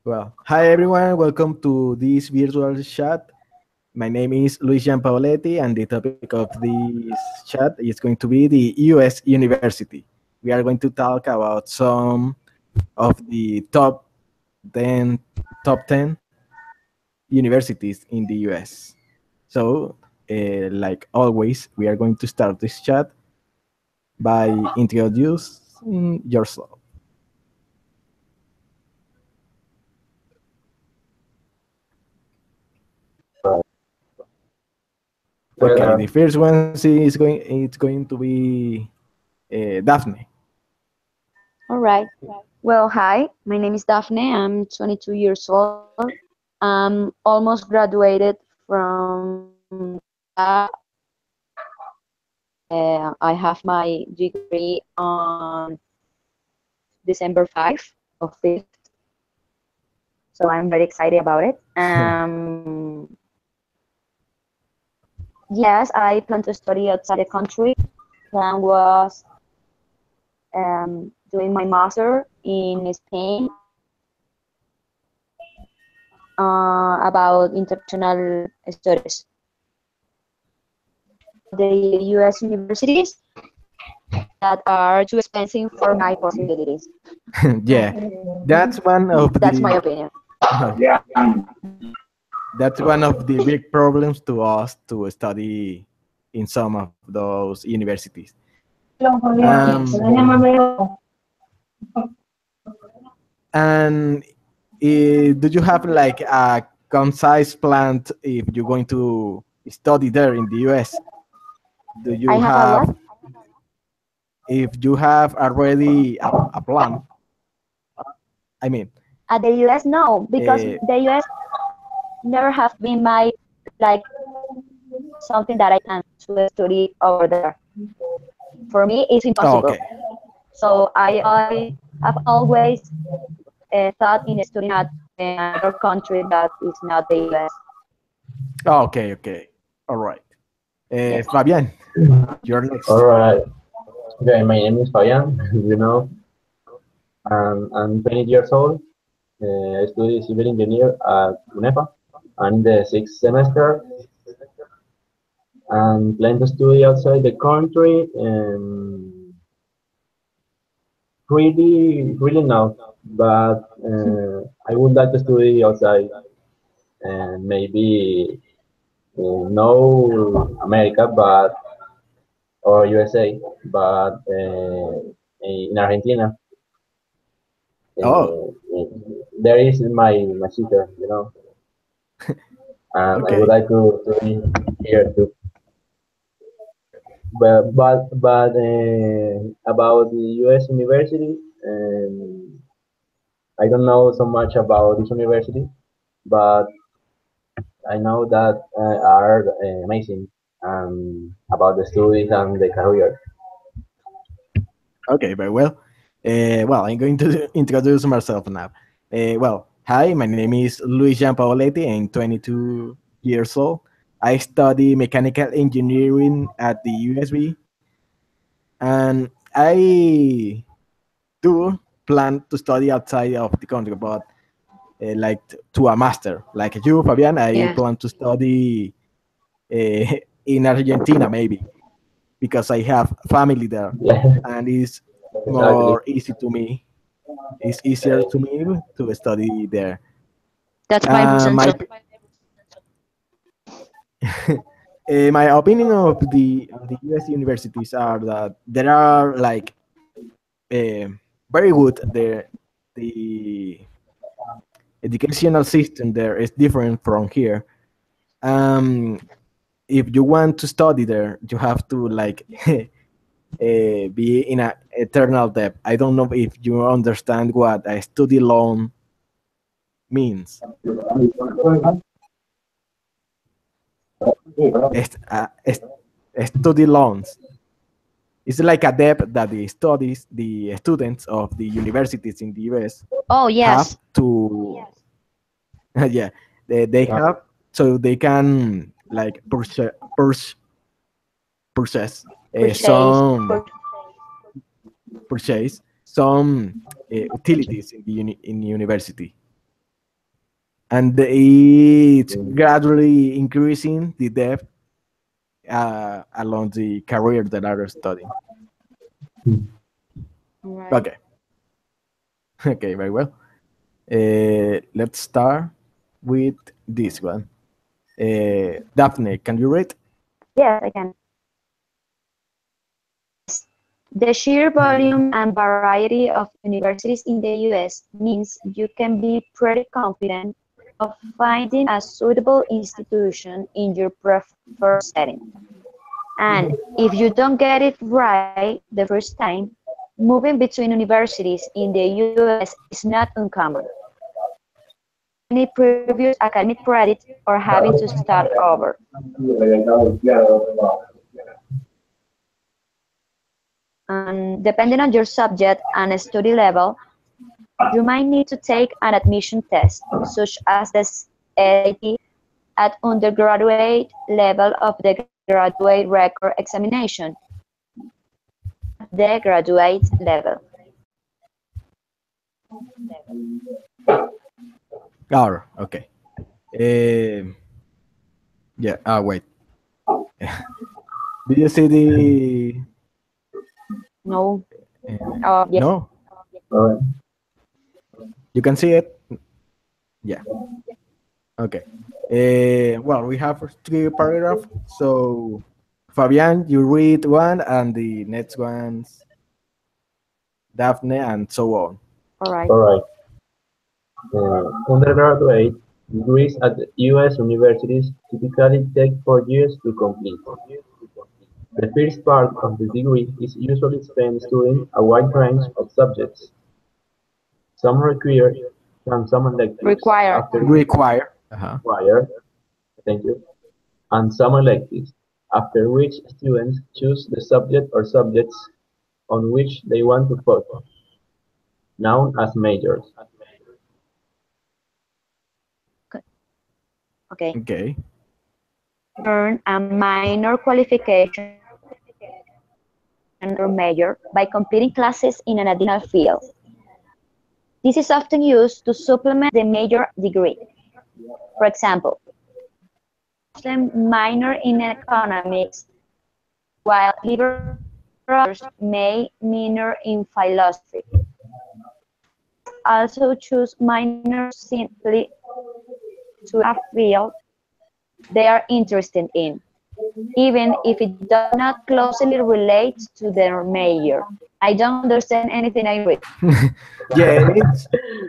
Well, hi everyone, welcome to this virtual chat. My name is Luis Jean Paoletti, and the topic of this chat is going to be the US University. We are going to talk about some of the ten, top 10 universities in the US. So, like always, we are going to start this chat by introducing yourself. Okay, Well, the first one it's going to be Daphne. All right. Well, hi. My name is Daphne. I'm 22 years old. I'm almost graduated from UDA. I have my degree on December 5th of 5th, so I'm very excited about it. Yes, I plan to study outside the country. Plan was doing my master in Spain about international studies. The US universities that are too expensive for my possibilities. Yeah, that's one of That's my the opinion. yeah, that's one of the big problems to us to study in some of those universities. Yes. Um, and do you have like a concise plan if you're going to study there in the US? Do you I have a what? have if you have already a plan? I mean, At the US, no, because uh, the US never have been my like something that I plan to study over there. For me, it's impossible. okay, So I have always thought in studying at another country that is not the US. okay, okay, all right. Yes. Fabian, you're next. all right. Okay, my name is Fabian. I'm 20 years old. I study civil engineer at UNEFA. I'm in the sixth semester and plan to study outside the country. Really now, but I would like to study outside and maybe no America, but or USA, but in Argentina. Oh, Uh, there is my sister, and I would okay. like to be here too. But about the U.S. university, I don't know so much about this university, but I know that are amazing about the studies and the career. Okay, very well. Well, I'm going to introduce myself now. Hi, my name is Luis Jean Paoletti. I'm 22 years old. I study mechanical engineering at the USB, and I do plan to study outside of the country, but like to a master. Like you, Fabian, I Yes. plan to study in Argentina, maybe, because I have family there, Yeah, and it's exactly. more easy to me. It's easier to me to study there. That's my reason My too. my opinion of the U.S. universities are that there are like uh, very good. The educational system there is different from here. Um, if you want to study there, you have to like be in a eternal debt. I don't know if you understand what a study loan means. Study loans. It's like a debt that the students of the universities in the US Oh, have yes. to, yeah, they Yeah, have so they can like purchase Purchase. some purchase some utilities in the university. and it's gradually increasing the depth along the career that are studying. Right. Okay, okay, very well. Let's start with this one. Daphne, can you read? Yes, I can. The sheer volume and variety of universities in the US means you can be pretty confident of finding a suitable institution in your preferred setting. And if you don't get it right the first time, moving between universities in the US is not uncommon. Any previous academic credit or having to start over. And depending on your subject and study level, you might need to take an admission test, such as the SAT, at undergraduate level of the graduate record examination at the graduate level. Oh, okay. Um, yeah. Wait. Did you see the? No, yes, No, Alright. you can see it. Yeah. Okay. Well, we have three paragraphs. So, Fabian, you read one, and the next ones, Daphne, and so on. all right. Alright. Undergraduate degrees at US universities typically take 4 years to complete. The first part of the degree is usually spent studying a wide range of subjects, some required and some electives, Require. after Require. Uh-huh. required, thank you, and some electives, after which students choose the subject or subjects on which they want to focus, known as majors. Okay. Okay. Earn a minor qualification or major by completing classes in an additional field. This is often used to supplement the major degree. For example, them minor in economics, while liberal arts may minor in philosophy. Also choose minors simply to a field they are interested in, even if it does not closely relate to their major. I don't understand anything I read. Yeah,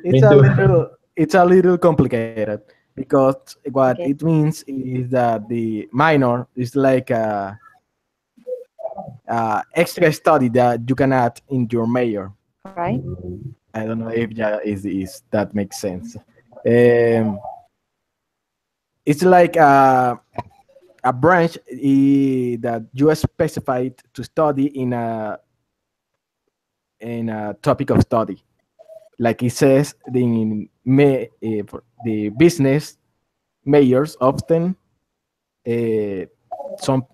Me too. it's a little complicated because what Okay, it means is that the minor is like a extra study that you can add in your major. all right. I don't know if is that makes sense. Um, it's like a branch that you are specified to study in a topic of study. Like it says, for the business majors often uh,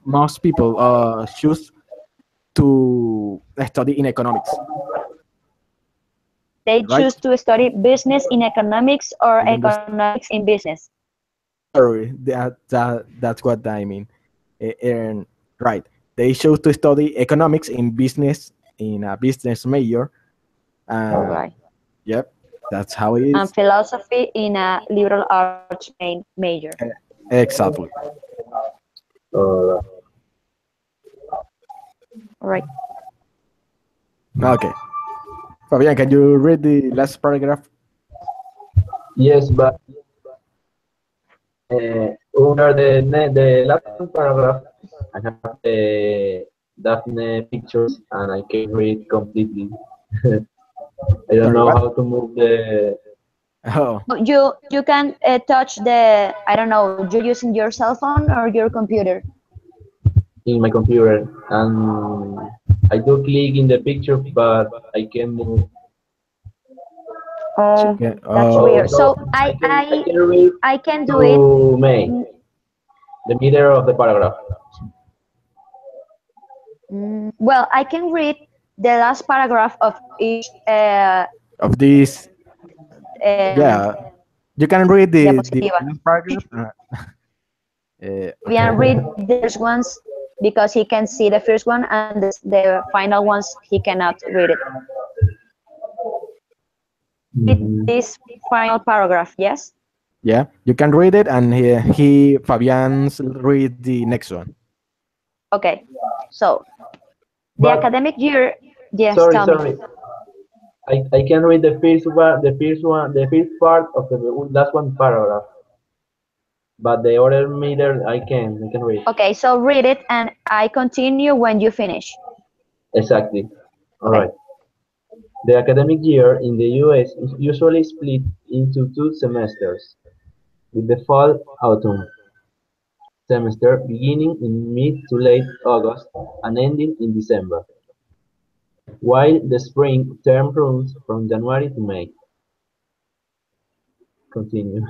most people choose to study in economics, They right? choose to study business in economics or Do you understand? economics in business. Sorry, that's what I mean. Right. They chose to study economics in business in a business major. All And right. yep, that's how it And is. philosophy in a liberal arts major. E- Exactly. Uh, All right. Okay. Fabian, can you read the last paragraph? yes, but under the last paragraph, I have the Daphne pictures and I can read completely. I don't Sorry, know what? how to move the Oh, You can touch the, I don't know, you're using your cell phone or your computer. in my computer, and I do click in the picture, but I can move. Oh, that's So, weird. oh, So so I can read I can do it. to May, mm, the middle of the paragraph. Well, I can read the last paragraph of each of this, um, yeah. You can read the Diapositiva. last paragraph. We can read the first ones because he can see the first one, and the final ones he cannot read it. Read this final paragraph, yes? Yeah, you can read it, and Fabian's read the next one. Okay, so the But- academic year, yes, Sorry, tell me. sorry. I can read the first part of the last one paragraph. But the other meter I can read. Okay, so read it, and I continue when you finish. Exactly. All Okay. right. The academic year in the US is usually split into 2 semesters, with the fall-autumn semester beginning in mid to late August and ending in December, while the spring term runs from January to May. Continue.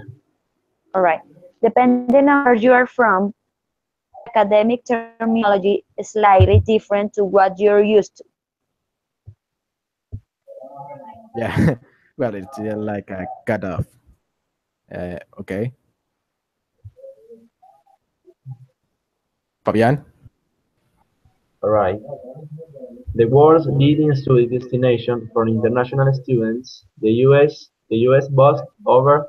All right. Depending on where you are from, academic terminology is slightly different to what you're used to. Yeah, well, it's like a cutoff. Okay. Fabian? All right. The world's leading study destination for international students, the US boasts over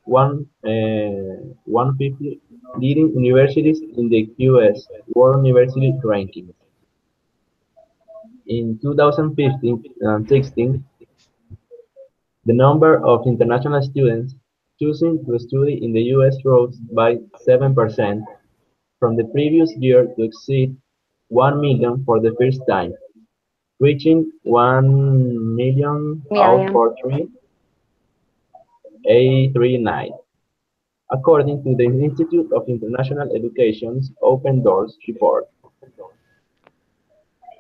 150 leading universities in the US World University Ranking. In 2015 and 16, the number of international students choosing to study in the US rose by 7% from the previous year to exceed 1 million for the first time, reaching 1 million out Million. for 3,839, according to the Institute of International Education's Open Doors report.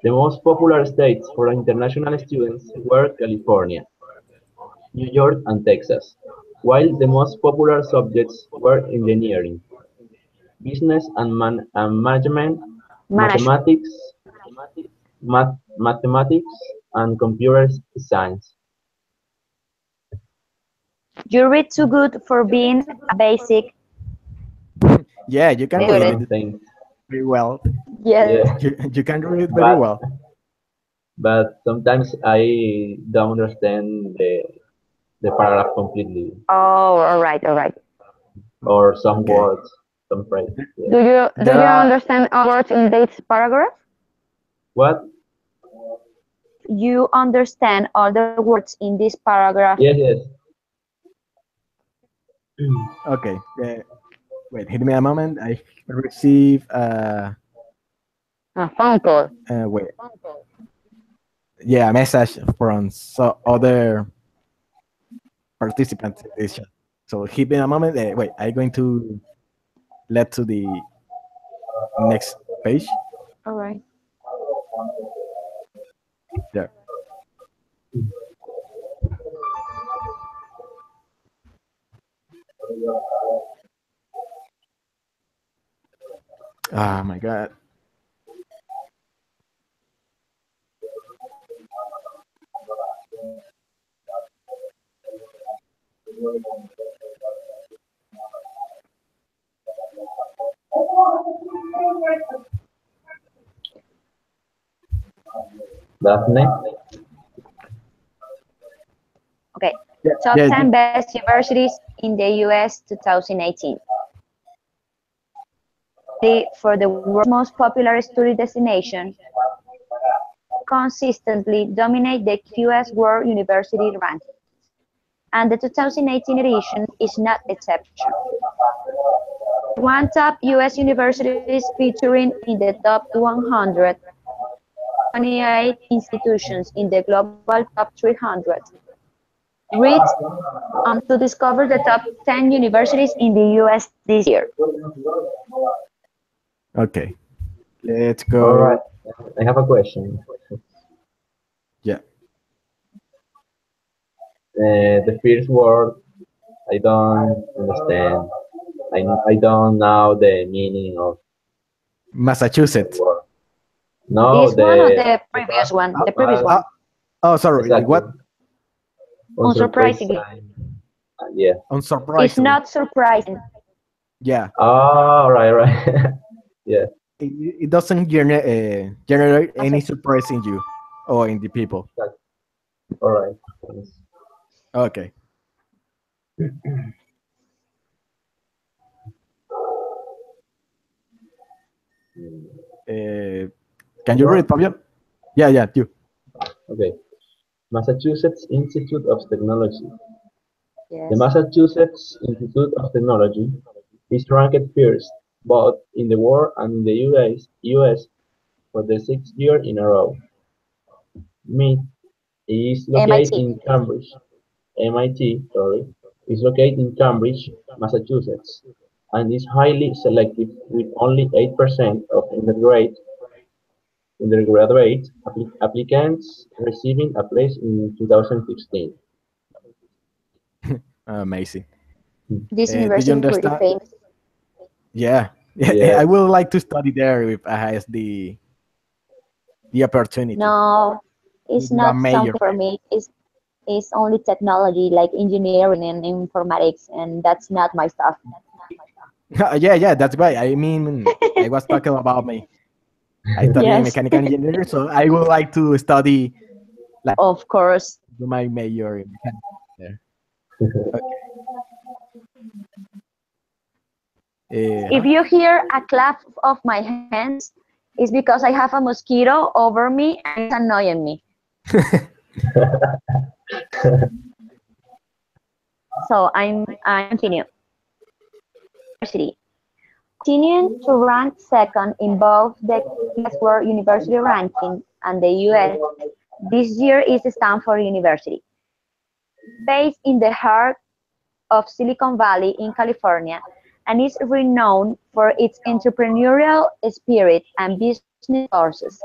The most popular states for international students were California, New York, and Texas, while the most popular subjects were engineering, business and management, Management. mathematics, and computer science. You read too good for being a basic Yeah, you can read student. it Thanks. very well. Yes. Yeah, You can read it very well. but sometimes I don't understand the paragraph completely, Oh, all right, all right. or some Okay. words, some phrases. Yeah. Do There you are understand all words in this paragraph? What? You understand all the words in this paragraph? Yes, yes. okay. Wait, give me a moment. I receive A phone call. wait. Yeah, a message from other participants in this chat. So give me a moment. Wait, I'm going to let to the next page. All right. There. Oh my god. Daphne? Okay. Yeah, Top yeah, 10 best universities in the US 2018. For the world's most popular study destination, consistently dominate the QS World University rankings, and the 2018 edition is not exception. One top US universities featuring in the top 100, 28 institutions in the global top 300. Read to discover the top 10 universities in the US this year. Okay. Let's go. All right. I have a question. Yeah. The first word, I don't understand. I don't know the meaning of the Massachusetts. word. No, This one or the previous one? The previous one. Oh, sorry. Exactly. What? Unsurprising. Unsurprisingly. Yeah. It's unsurprisingly. not surprising. Yeah, Oh, right. Yeah. it doesn't generate any surprise in you or in the people. That's all right. Thanks. Okay. Uh, can you read, Fabian? Yeah, you. Okay. Massachusetts Institute of Technology. The Yes. Massachusetts Institute of Technology is ranked first both in the world and in the US for the sixth year in a row. MIT is located MIT. in Cambridge. MIT, sorry, is located in Cambridge, Massachusetts, and is highly selective with only 8% of undergraduate applicants receiving a place in 2016. Amazing. This Did you university is pretty understand? famous. Yeah. Yeah. I would like to study there if I has the opportunity. No, it's Do a not major. something for me. It's only technology like engineering and informatics, and that's not my stuff. Yeah, that's right. I mean, I was talking about me. I study Yes, mechanical engineering, so I would like to study, like, of course. do my major in mechanical there. Okay. If you hear a clap of my hands, it's because I have a mosquito over me and it's annoying me. So I continue. University. Continuing to rank second in both the Guess World University ranking and the US, this year is Stanford University. Based in the heart of Silicon Valley in California, and is renowned for its entrepreneurial spirit and business courses.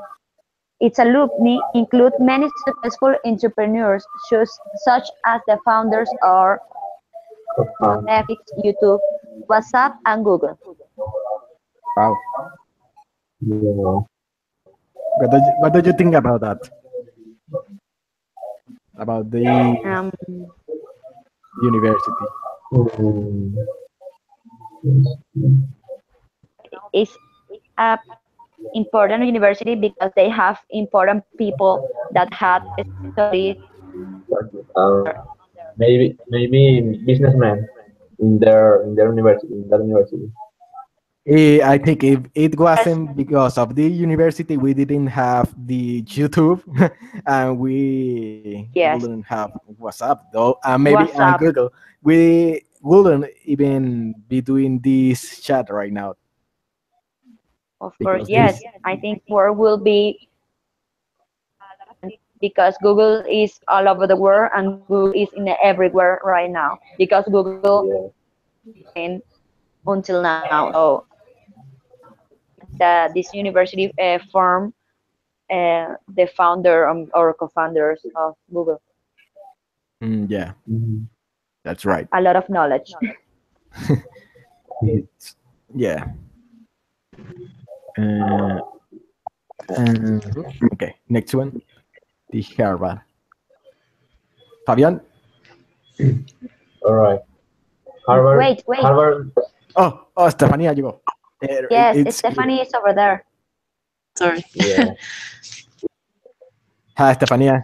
Its alumni include many successful entrepreneurs such as the founders of Um, Netflix, YouTube, WhatsApp, and Google. Wow. yeah. What do you think about that? About the Um, university? Mm, it's a important university because they have important people that had studied um, maybe businessmen in their university in that university. I think if it wasn't because of the university, we didn't have the YouTube, and we yes, wouldn't have WhatsApp though, and maybe on WhatsApp. Google. We wouldn't even be doing this chat right now Of course, because yes. this. I think more will be because Google is all over the world and Google is in everywhere right now because Google Yeah. in until now. So that this university formed the founder or co-founders of Google. Yeah, Mhm. that's right. A lot of knowledge. It's yeah. Uh, uh, okay, next one, the Harvard. Fabian. All right. Harvard. Wait. Harvard. Oh, Stefania, you go. Yes, It's Stephanie is over there. Sorry. Yeah. Hi, Stefania.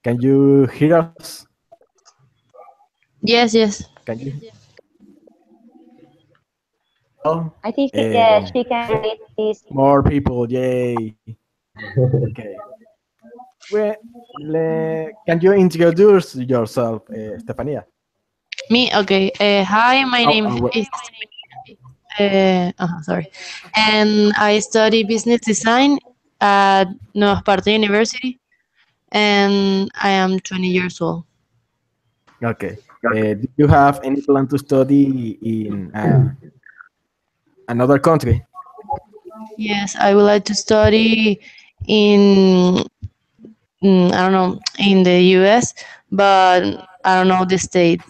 Can you hear us? Yes. Can you? Oh, I think uh, she can read this. more people. Yay. Okay. Well, can you introduce yourself, Stefania? Me? Okay. Hi, my name Wait. is. Sorry. And I study business design at Nueva Esparta University, and I am 20 years old. Okay. Do you have any plan to study in another country? Yes, I would like to study in, I don't know, in the US, but I don't know the state,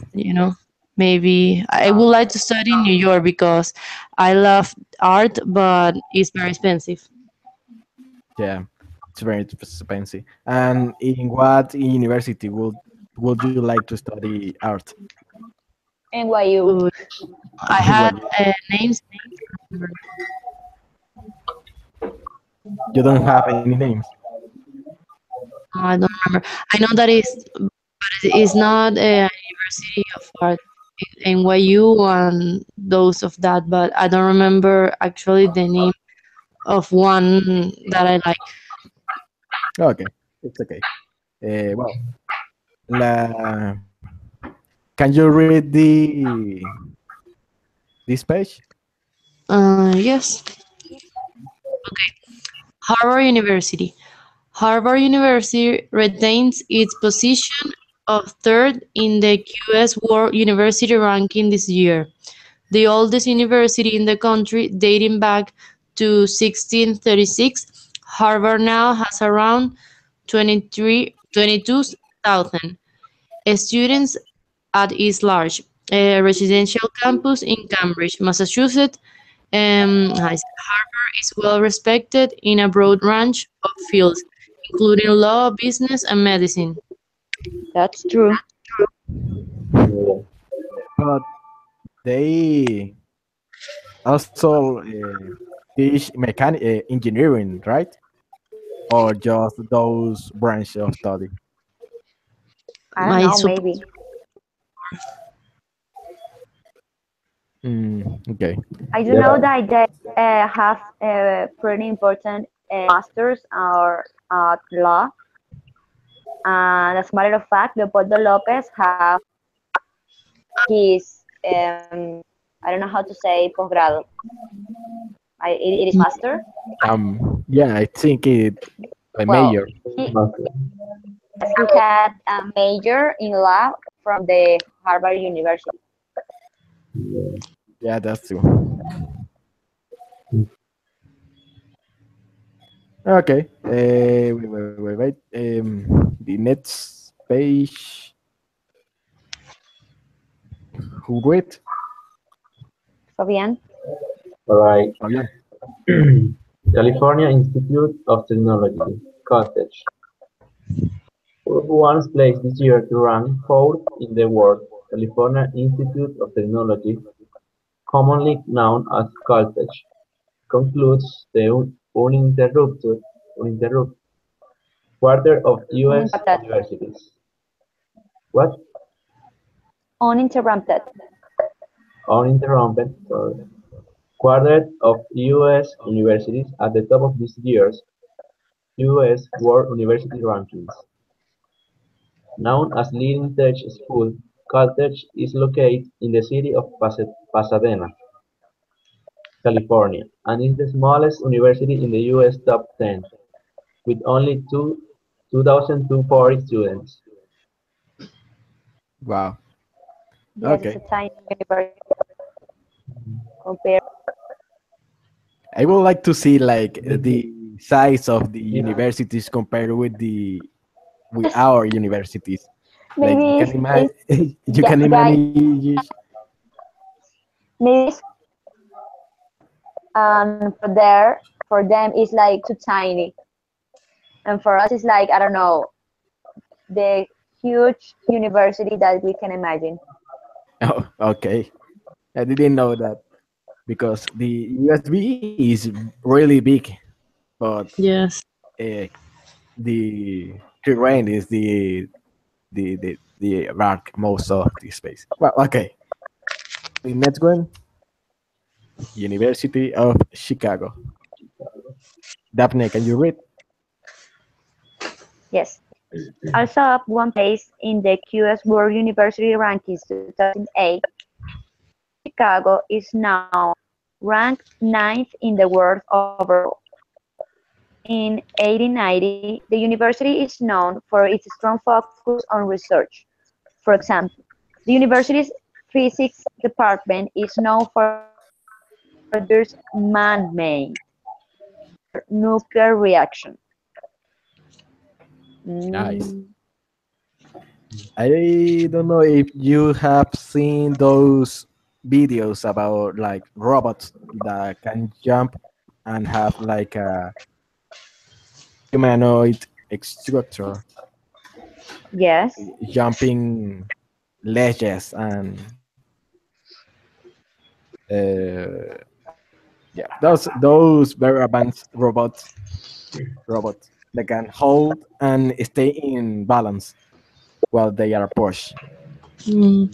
Maybe I would like to study in New York because I love art, but it's very expensive. Yeah, it's very expensive. And in what university would you like to study art? NYU. Ooh, I had Well, names. you don't have any names. I don't remember. I know that it's not a University of Art, NYU and those of that, but I don't remember actually the name of one that I like. Okay, it's okay. Well, la, can you read this page? Yes. Harvard University. Harvard University retains its position of third in the QS World University ranking this year, the oldest university in the country dating back to 1636. Harvard now has around 22,000 students at its large residential campus in Cambridge, Massachusetts. Harvard is well respected in a broad range of fields, including law, business, and medicine. That's true. Yeah. But they also teach mechanic engineering, right? Or just those branch of study? I don't I know, suppose. maybe. Okay. I do know Yeah. that they have pretty important masters or law. And as a matter of fact, Leopoldo Lopez have his I don't know how to say posgrado. It is master. Yeah, I think it a Well, major. he Okay. he had a major in law from the Harvard University. Yeah, that's true. Okay. Wait. The next page. Who read? Fabian, All right. Oh yeah. California Institute of Technology, Cottage, once placed this year to rank fourth in the world. California Institute of Technology, commonly known as Caltech, concludes the uninterrupted quarter of U.S. uninterrupted, universities. What? uninterrupted. Uninterrupted, sorry. Quartet of U.S. universities at the top of this year's U.S. World University Rankings. Known as leading tech school, Caltech is located in the city of Pasadena, California, and is the smallest university in the U.S. top 10, with only 2,240 students. Wow. Yes, it's a Okay. tiny university compared. I would like to see like the size of the Yeah. universities compared with our universities. Like you Maybe can imagine, you yeah, can guy, imagine. maybe for them it's like too tiny, and for us it's like I don't know the huge university that we can imagine. Oh, okay. I didn't know that because the USB is really big, but Yes. uh, the terrain is the rank most of the space. Well, okay. The next one, University of Chicago. Daphne, can you read? Yes. Also up one place in the QS World University Rankings 2008, Chicago is now ranked ninth in the world overall. In 1890, the university is known for its strong focus on research. For example, the university's physics department is known for its man-made nuclear reaction. Nice. Mm, I don't know if you have seen those videos about like robots that can jump and have like a humanoid structure, yes, jumping ledges and Uh, yeah, those very advanced robots that can hold and stay in balance while they are pushed. Mm,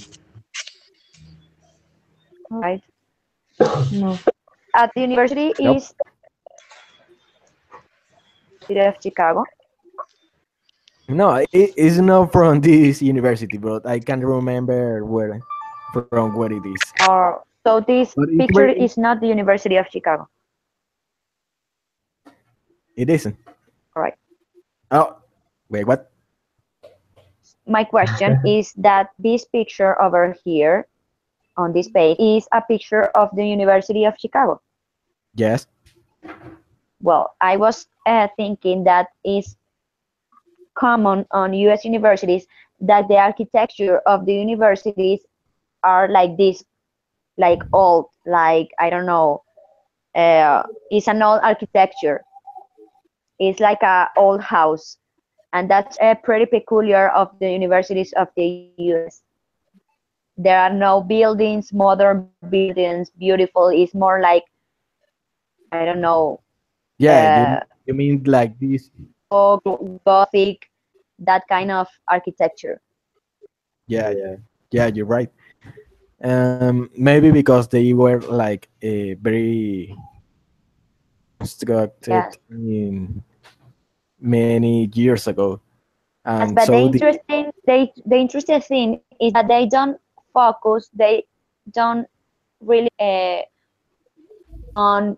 Right. no. At the university Nope. is City of Chicago. No, it's not from this university, but I can't remember where it is. Or so this But it's picture very is not the University of Chicago. it isn't. All right. Oh, wait, what? My question is that this picture over here on this page is a picture of the University of Chicago. Yes. Well, I was thinking that is common on US universities that the architecture of the universities are like this, like old, like I don't know, it's an old architecture. It's like a old house, and that's pretty peculiar of the universities of the US. There are no buildings, modern buildings, beautiful. It's more like I don't know, Yeah, uh, you mean like this? Gothic, that kind of architecture. Yeah, Yeah. yeah, you're right. Maybe because they were like very constructed Yes. in many years ago, Yes, and but so the the interesting thing is that they don't focus, they don't really on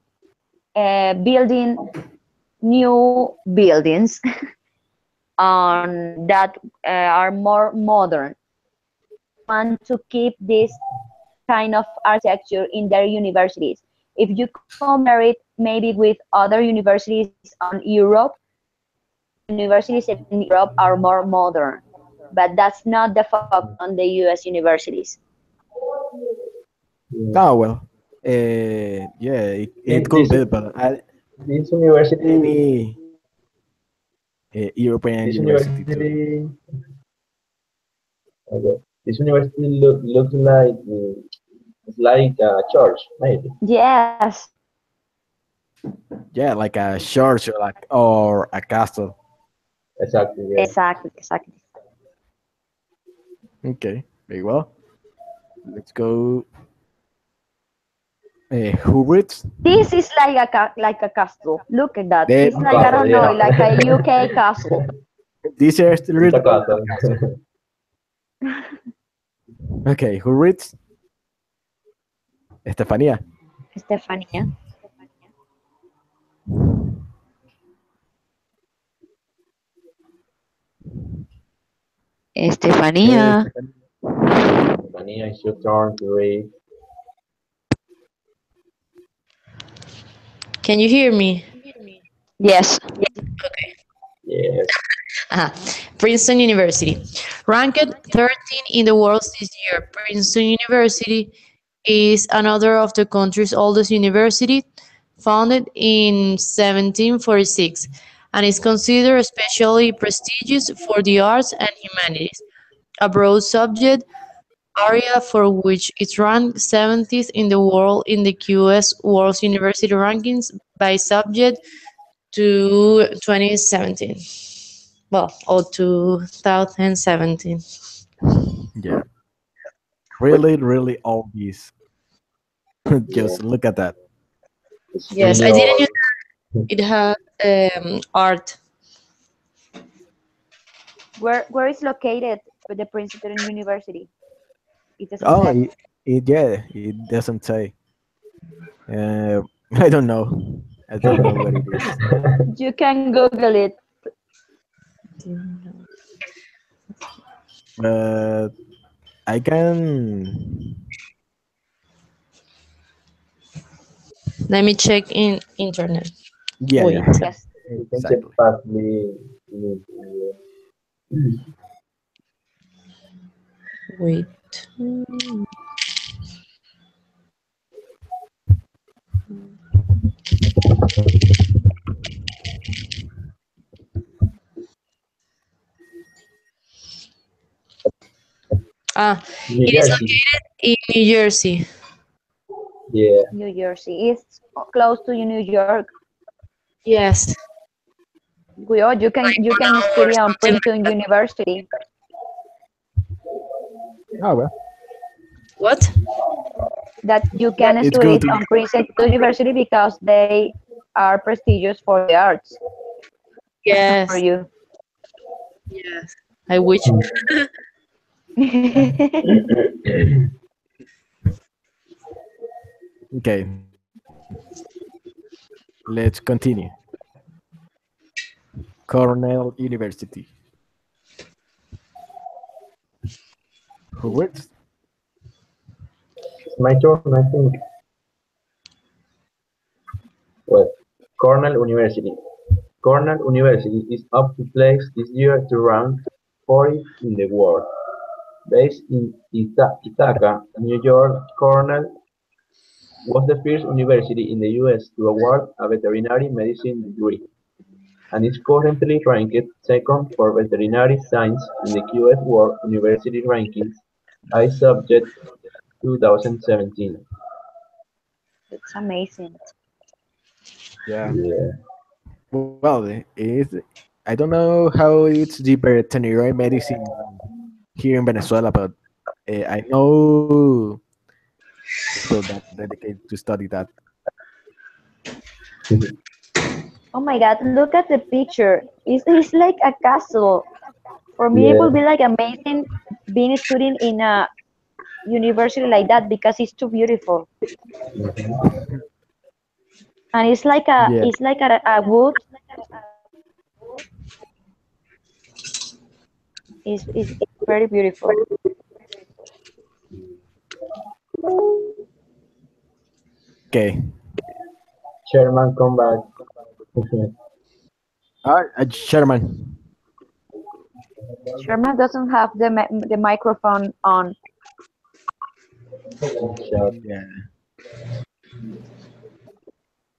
building new buildings on that are more modern. They want to keep this kind of architecture in their universities. If you compare it maybe with other universities on Europe, the universities in Europe are more modern, but that's not the focus on the US universities. Yeah. oh well, yeah, it could This be, but this university any European this university too. university okay. This university looks like it's like a church, maybe. Yes, Yeah, like a church or a castle. Exactly, yeah. exactly, exactly. Okay, very well. Let's go. Who reads? This is like like a castle. Look at that. The It's A like I castle, don't know, yeah. like a UK castle. this is It's a read. castle. Okay, who reads? Estefanía. Estefania. Hey, Estefanía. Estefanía. Mania, it's your turn to read. Can you hear me? Yes. Yes. Uh-huh. Princeton University. Ranked 13 in the world this year, Princeton University is another of the country's oldest university, founded in 1746, and is considered especially prestigious for the arts and humanities, a broad subject area for which it ranked 70th in the world in the QS World University Rankings by subject to 2017. Well, or 2017. Yeah, really all these. Yeah. Just look at that. It's Yes, really I didn't use old. it had art. Where is located the Princeton University? It doesn't Oh, say. yeah, it doesn't say. Uh, I don't know. I don't know what it is. You can Google it. But I can. Let me check in internet. Yeah, Wait, yeah, Yes. You can check exactly. fastly. wait. Ah, New it is Jersey. located in New Jersey. Yeah. New Jersey. It's close to New York. Yes. Well, you can 1 hour or study on something like Princeton that. University. Oh well, What? That you can it's study good it to know. on Princeton University because they are prestigious for the arts. For Yes. you. Yes. I wish. Okay, let's continue. Cornell University. Who wins? It's my turn, I think. Well, Cornell University. Cornell University is up to place this year to rank 40th in the world. Based in Ithaca, New York, Cornell was the first university in the US to award a veterinary medicine degree, and is currently ranked second for veterinary science in the QS World University Rankings iSubject 2017. It's amazing. Yeah. Yeah. Well, it's, I don't know how it's the veterinary medicine here in Venezuela, but I know people that dedicate to study that. Oh my God, look at the picture. It's like a castle. For me, it Yeah. would be like amazing being a student in a university like that because it's too beautiful. Mhm. And Yeah. it's like a wood. Is very beautiful. Okay. Sherman, come back. Sherman. Sherman doesn't have the microphone on. Shut. Yeah.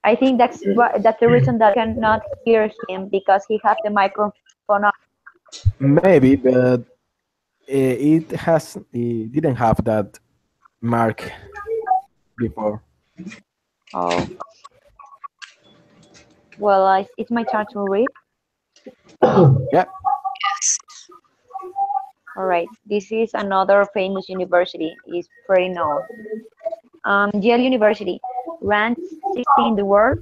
I think that's the reason that I cannot hear him because he has the microphone on. Maybe, but it didn't have that mark before. Oh, well, it's my turn to read. Yeah. All right, this is another famous university. It's pretty known. Yale University, ranked 16 in the world.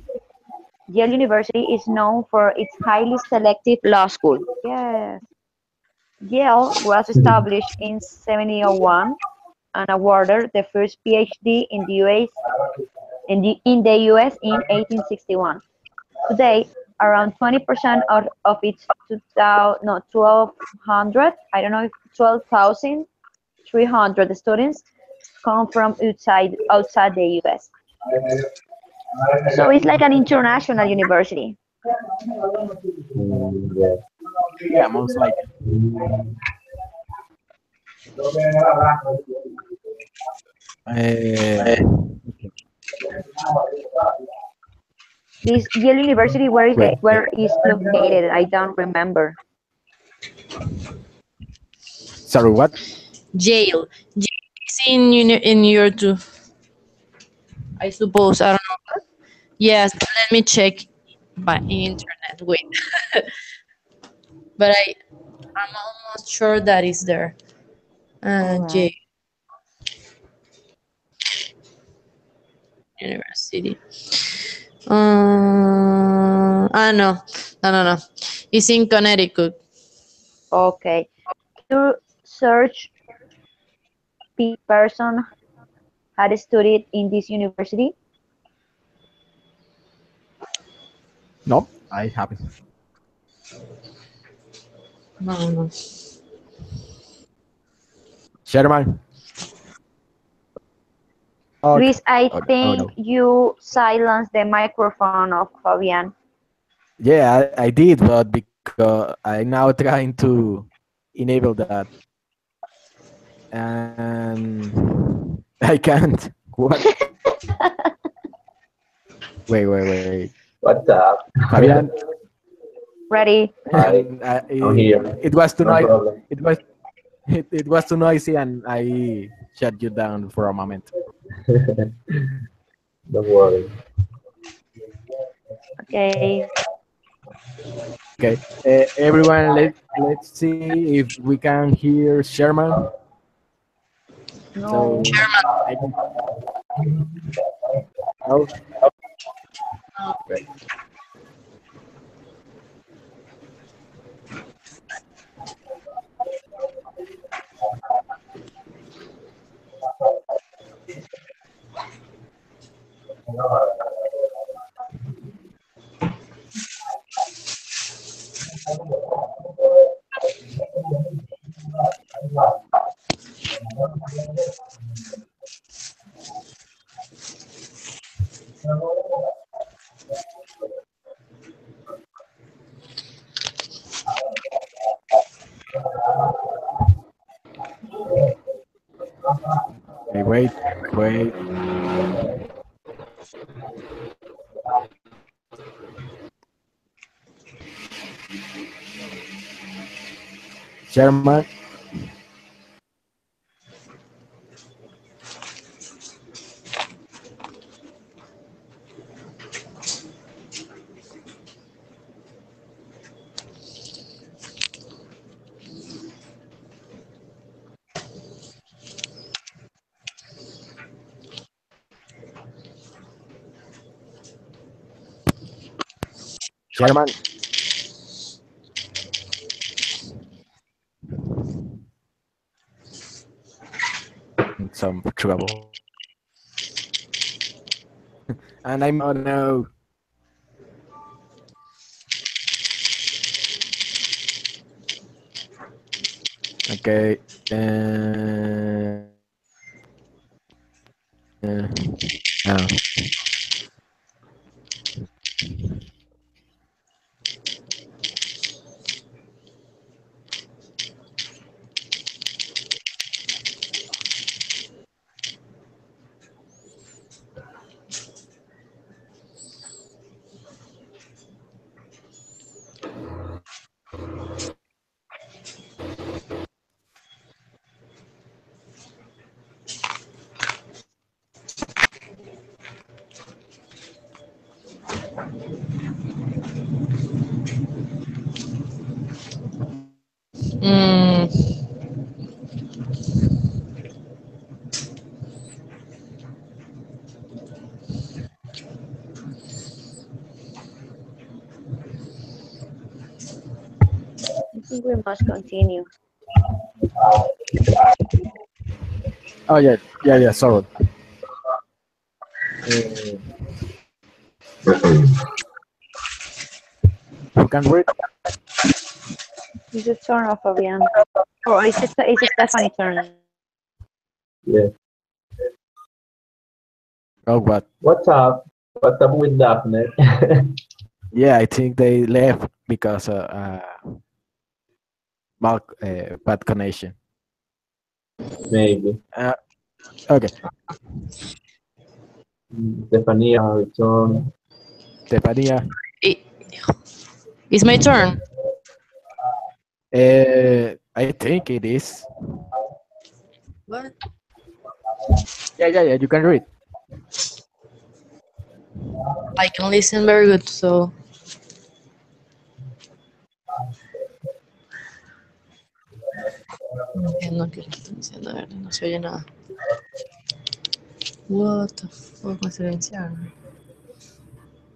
Yale University is known for its highly selective law school. Yes. Yale was established in 1701 and awarded the first PhD in the US in 1861. Today, around 20% of its 2000, no, 1,200, I don't know if 12,300 students come from outside the US. So it's like an international university. Yeah. Yeah, most likely. Uh, This Yale University, wait. where is located? I don't remember. Sorry, what? Jail. Jail is in New York too. I suppose. I don't know. Yes. Let me check by internet. Wait. But I'm almost sure that is there. All Jail right. University. No. No, no, no. It's in Connecticut. Okay. To search person had studied in this university. No, I haven't. No, no. Sherman. Oh, Luis, I oh no. think you silenced the microphone of Fabian. Yeah, I did, but because I'm now trying to enable that, and I can't. What? Wait. What's up? Fabian, Ready? Hi, I'm here. it was too No noisy. problem. It was too noisy, and I shut you down for a moment. Don't worry. Okay. Okay, everyone, let's see if we can hear Sherman. No. So, I can, oh, okay. Okay, wait. Sherman, Sherman, in some trouble. And I'm, oh no. Okay. No. Mm, I think we must continue. Oh yeah, yeah. Sorry. Uh, you can read. It's the turn of Fabian. Or is it Stephanie's turn? Yes. Oh, what? What's up? What's up with Daphne? Yeah, I think they left because bad connection. Maybe. Okay, Stefania return. Stefania. it, it's my turn. I think it is. What? Yeah. You can read. I can listen very good, so. No, que estoy diciendo, a ver, no se oye nada. What the fuck, me silenciaron.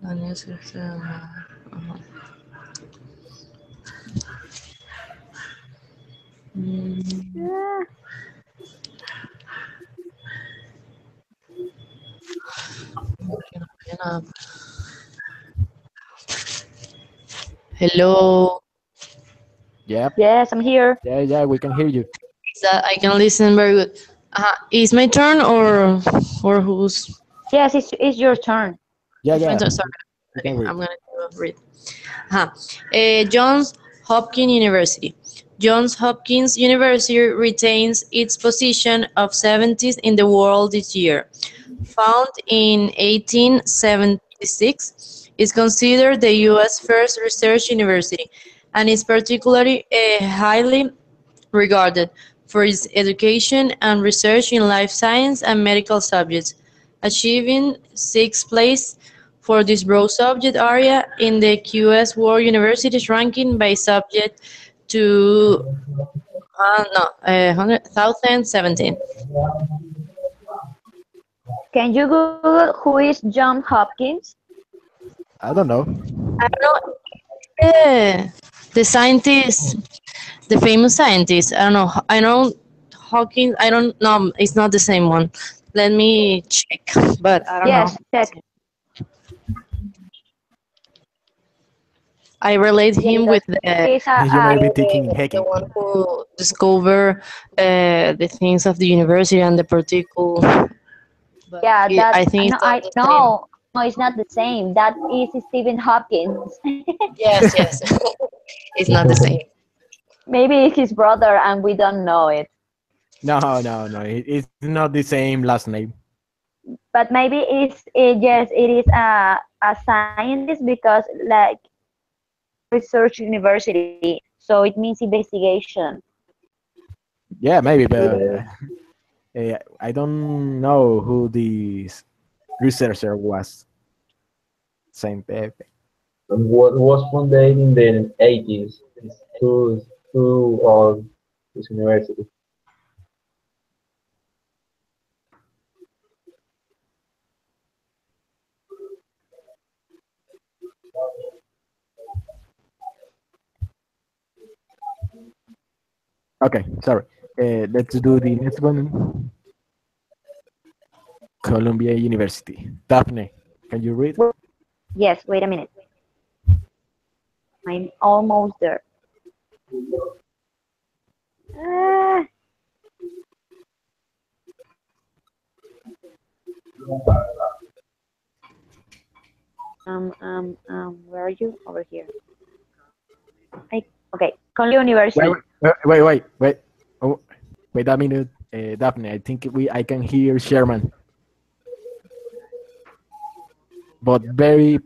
Daniel se Ajá. Mm, Yeah. que no oye nada. Hello. Yep. Yes, I'm here. Yeah. We can hear you. Is that I can listen very good. Is my turn or who's? Yes, it's your turn. It's my Yeah. turn. Sorry. You Okay, can read. I'm gonna read. Johns Hopkins University. Johns Hopkins University retains its position of 70th in the world this year. Founded in 1876, is considered the U.S. first research university and is particularly highly regarded for its education and research in life science and medical subjects. achieving sixth place for this broad subject area in the QS World Universities ranking by subject to no, 1017. Can you Google who is John Hopkins? I don't know. I don't know. The scientist, the famous scientist. I don't know. I know Hawking. I don't know. It's not the same one. Let me check. But I don't know. Yes, check. I relate Yes, him with the he's You may be a thinking the hacking. one who discover the things of the university and the particle. But yeah. That I think no, it's I not the same. no, no, it's not the same. That is Stephen Hopkins. Yes, yes. It's not the same. Maybe it's his brother, and we don't know it. No, no, no. It's not the same last name. But maybe yes, it is a scientist because like research university, so it means investigation. Yeah, maybe, but Yeah. I don't know who this researcher was. Saint Pepe. And what was founded in the 80s. It's too old, this university. Okay, sorry. Let's do the next one. Columbia University. Daphne, can you read? Yes, wait a minute. I'm almost there. Ah, where are you? Over here. Okay, Columbia Wait, University. wait. Oh, wait a minute, Daphne. I think I can hear Sherman, but very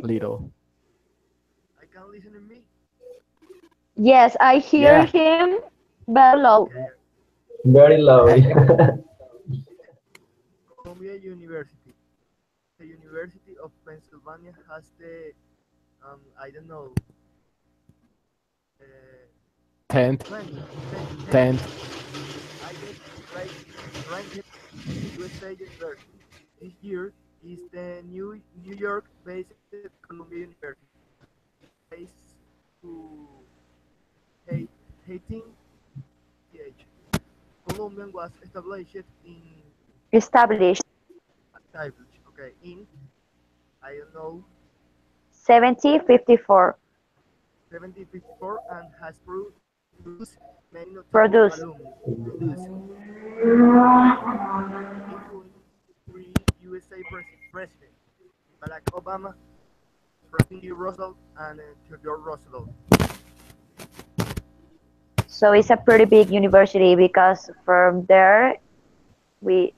little. Yes, I hear Yeah, him, but low. Very low. I, Columbia University. The University of Pennsylvania has the, I don't know, uh, tenth, 20, 10, tenth. highest ranked USA university. This year is the New York-based Columbia University, based to Hating PH. Columbia was Established in I don't know 7054. 1754 and has produced many notable Produced. alumni, including three USA presidents, Barack Obama, Franklin D. Roosevelt, and Theodore Roosevelt. So it's a pretty big university because from there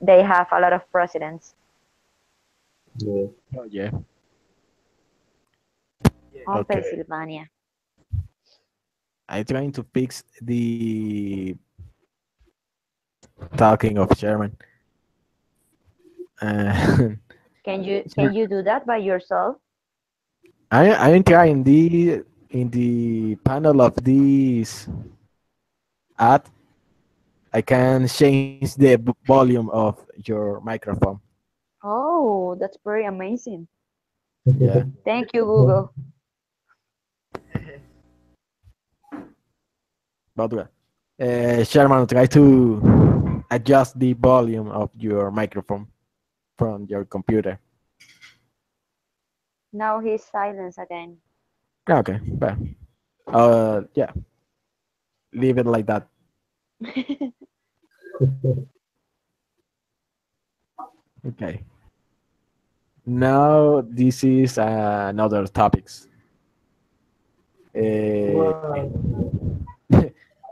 they have a lot of presidents Yeah. Oh yeah. Yeah. on Okay. Pennsylvania. I'm trying to fix the talking of Sherman. Uh, Can you do that by yourself? I am trying the in the panel of this ad. I can change the volume of your microphone. Oh, that's pretty amazing. Yeah. Thank you, Google. But Sherman, try to adjust the volume of your microphone from your computer. Now he's silent again. Okay, well, yeah, leave it like that. Okay. Now this is another topics. Uh,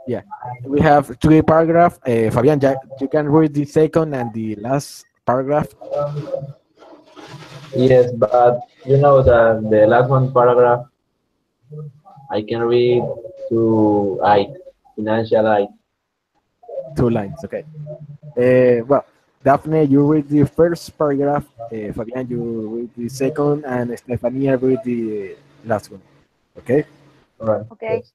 yeah, we have three paragraph. Fabian, you can read the second and the last paragraph. Yes, but you know that the last one paragraph I can read to aid, financial aid. two lines. Okay. Well, Daphne, you read the first paragraph. Fabian, you read the second, and Stefania read the last one. Okay. All right. Okay. Yes.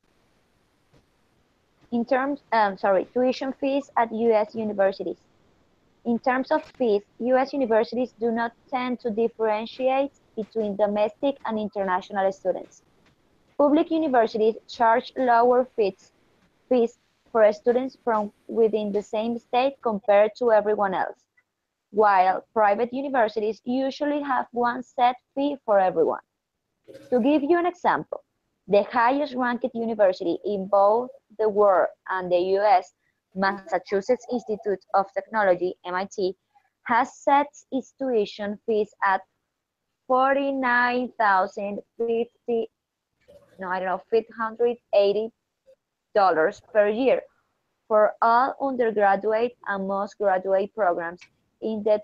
Tuition fees at U.S. universities. In terms of fees, U.S. universities do not tend to differentiate between domestic and international students. Public universities charge lower fees for students from within the same state compared to everyone else, while private universities usually have one set fee for everyone. To give you an example, the highest ranked university in both the world and the US, Massachusetts Institute of Technology, MIT, has set its tuition fees at 49,050, no, I don't know, $580 per year for all undergraduate and postgraduate programs in the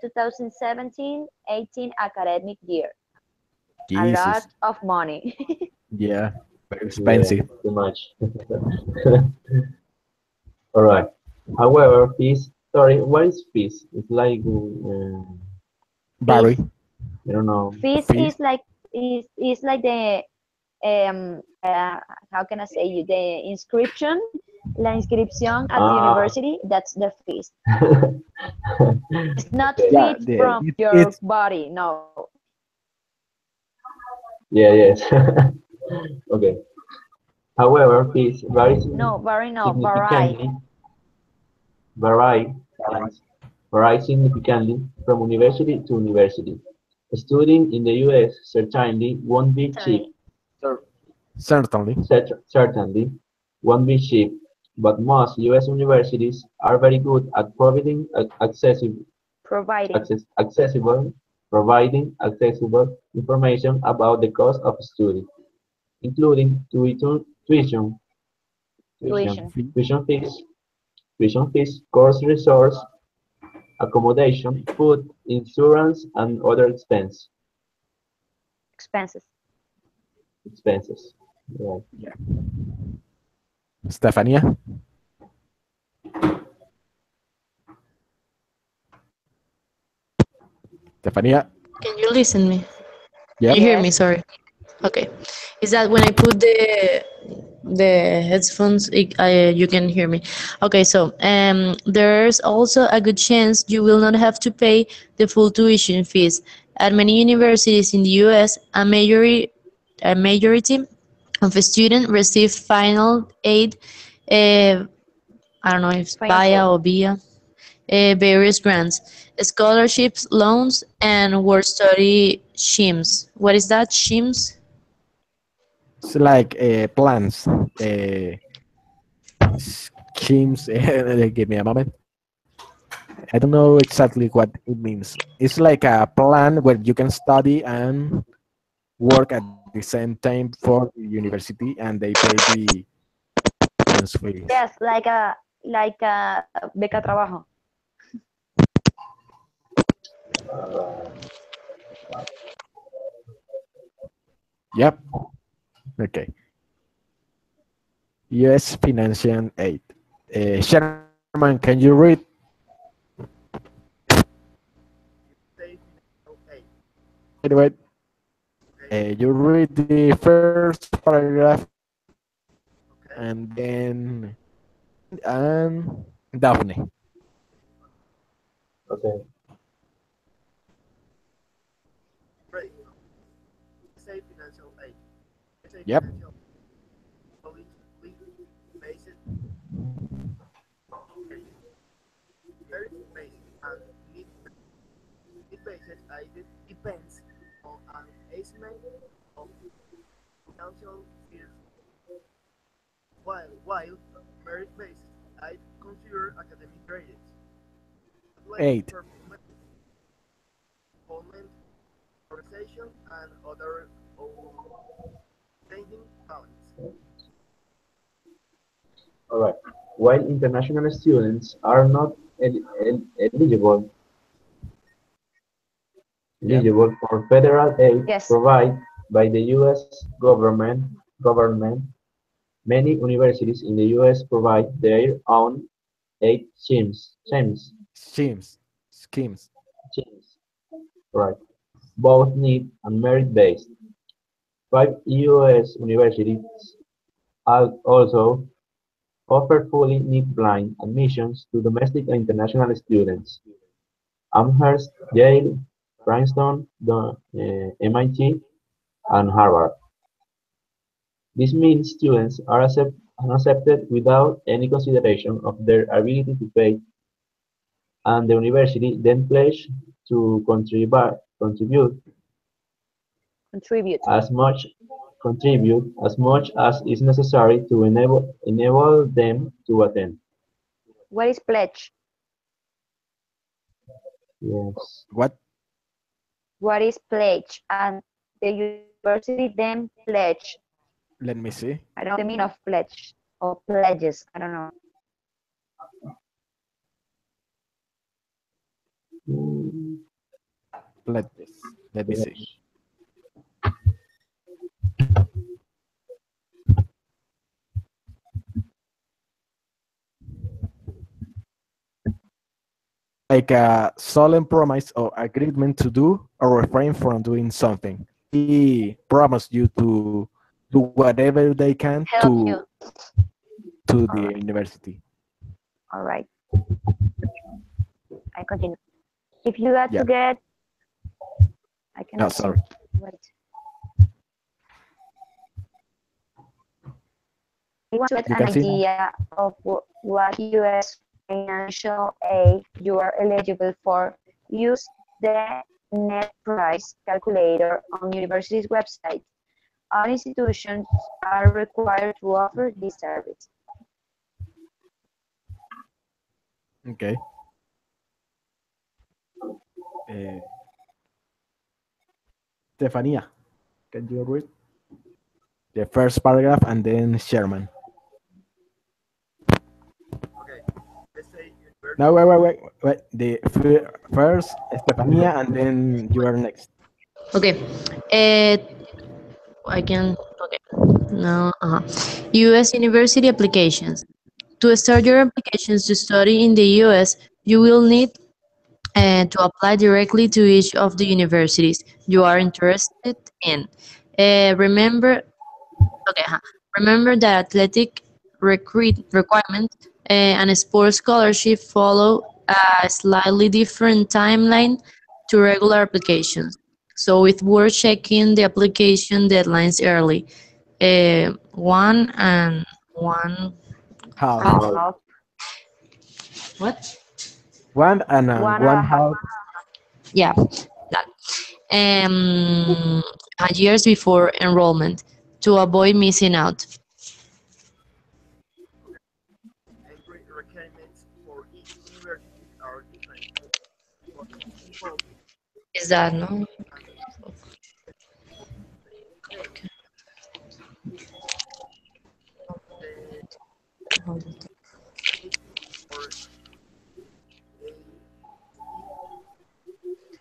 2017-18 academic year. A lot Jesus. of money. Yeah. Very Yeah, expensive. too much. All right. However, fees. Sorry, what is fees? It's like Barry. Fees. I don't know. Fees Fees. is like the how can I say you the inscription, la inscripción at the Ah. university. That's the fees. It's not Okay. Yeah. fees from your It's body. No, Yeah. Yes. Okay. However, fees vary no, vary, no, vary. significantly. Vary. Thanks. Vary significantly from university to university. Studying in the US certainly won't be cheap. Certainly, certainly. Certainly won't be cheap, but most US universities are very good at providing providing. accessible information about the cost of study, including Tuition. tuition fees, course resource, accommodation, food, insurance, and other Expenses. expenses. Yeah. Yeah. Stefania. Stefania. Can you listen me? Can Yep. you hear me? Yes. Sorry. Okay. Is that when I put the headphones, you can hear me? Okay. So there's also a good chance you will not have to pay the full tuition fees. At many universities in the U.S., a majority of students receive final aid. I don't know if it's Financial. via or via various grants, scholarships, loans, and work study schemes. What is that, schemes? It's like plans. Schemes. Give me a moment. I don't know exactly what it means. It's like a plan where you can study and work at the same time for the university, and they pay the tuition fees. Yes, like a beca trabajo. Yep. Okay. U.S. financial aid. Sherman, can you read? State financial aid. Wait. Okay. You read the first paragraph, Okay. and then and Daphne. Okay. Great. State financial aid. State Yep. financial politically based area. Very basic and need-based aid depends on an estimate of financial fees, while merit-based aid consider academic grades, athletic 8. performance, employment, conversation, and other outstanding talents. All right. While international students are not Yep. eligible for federal aid Yes. provided by the U.S. government, many universities in the U.S. provide their own 8 schemes, Schemes. Schemes. schemes, right? Both need and merit-based. 5 U.S. universities also offer fully NEET-blind admissions to domestic and international students. Amherst, Yale, Princeton, MIT, and Harvard. This means students are accepted without any consideration of their ability to pay, and the university then pledges to contribute Contribute. as much as is necessary to enable them to attend. What is pledge? Yes. What? What is pledge? And the university then pledge. Let me see. I don't know the meaning of pledge or pledges. I don't know. Mm, Let me see. Like a solemn promise or agreement to do or refrain from doing something. He promised you to do whatever they can Help you. to the university. All right. I continue. If you had Yeah. to get, I No, cannot see. sorry. Wait. You want to get You an can see now? idea of what U.S. financial aid you are eligible for, use the net price calculator on university's website. All institutions are required to offer this service. Okay. Eh, Stefania, can you read the first paragraph and then Sherman? Okay. Let's say university. No, wait. The first Stefania and then you are next. Okay. I can. Okay. No. U.S. university applications. To start your applications to study in the U.S., you will need to apply directly to each of the universities you are interested in. Remember, okay, remember that athletic requirement and a sports scholarship follow a slightly different timeline to regular applications. So it's worth checking the application deadlines early. One and one. Half. Half, What? One and one and a one half. half. Yeah, that. Years before enrollment to avoid missing out. Entry requirements for each university are different, but involve Is that no? the ACT or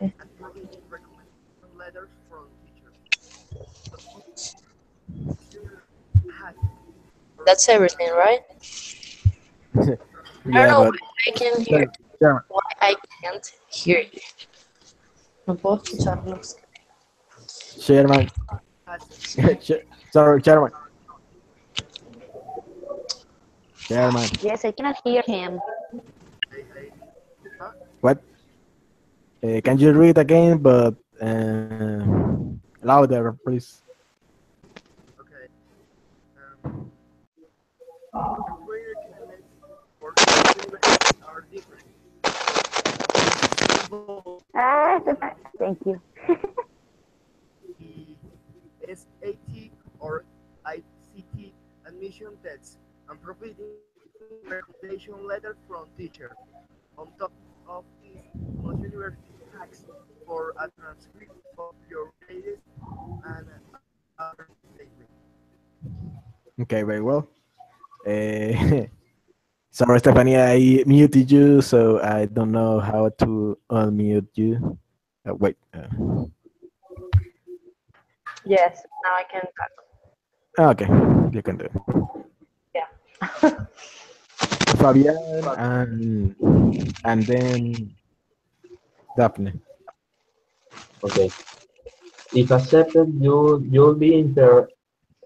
ACT approving recommendation letters from teachers. But students have That's everything, right? I don't Yeah, know but why I can hear. Sherman, Why I can't hear you. No puedo escucharlos. Sherman, has sorry, Sherman, Sherman. Yes, I cannot hear him. huh? What? Can you read again, but louder, please? Okay. Entry requirements for each university are different. Involve Thank you. the SAT or ICT admission tests and providing recommendation letters from teachers. On top of this, most universities ask for a transcript of your grades and other statements. Okay, very well. Uh, sorry, Stephanie, I muted you, so I don't know how to unmute you. Wait. Yes, now I can talk. Okay, you can do it. Yeah. Fabian and then Daphne. Okay. If accepted, you'll be entered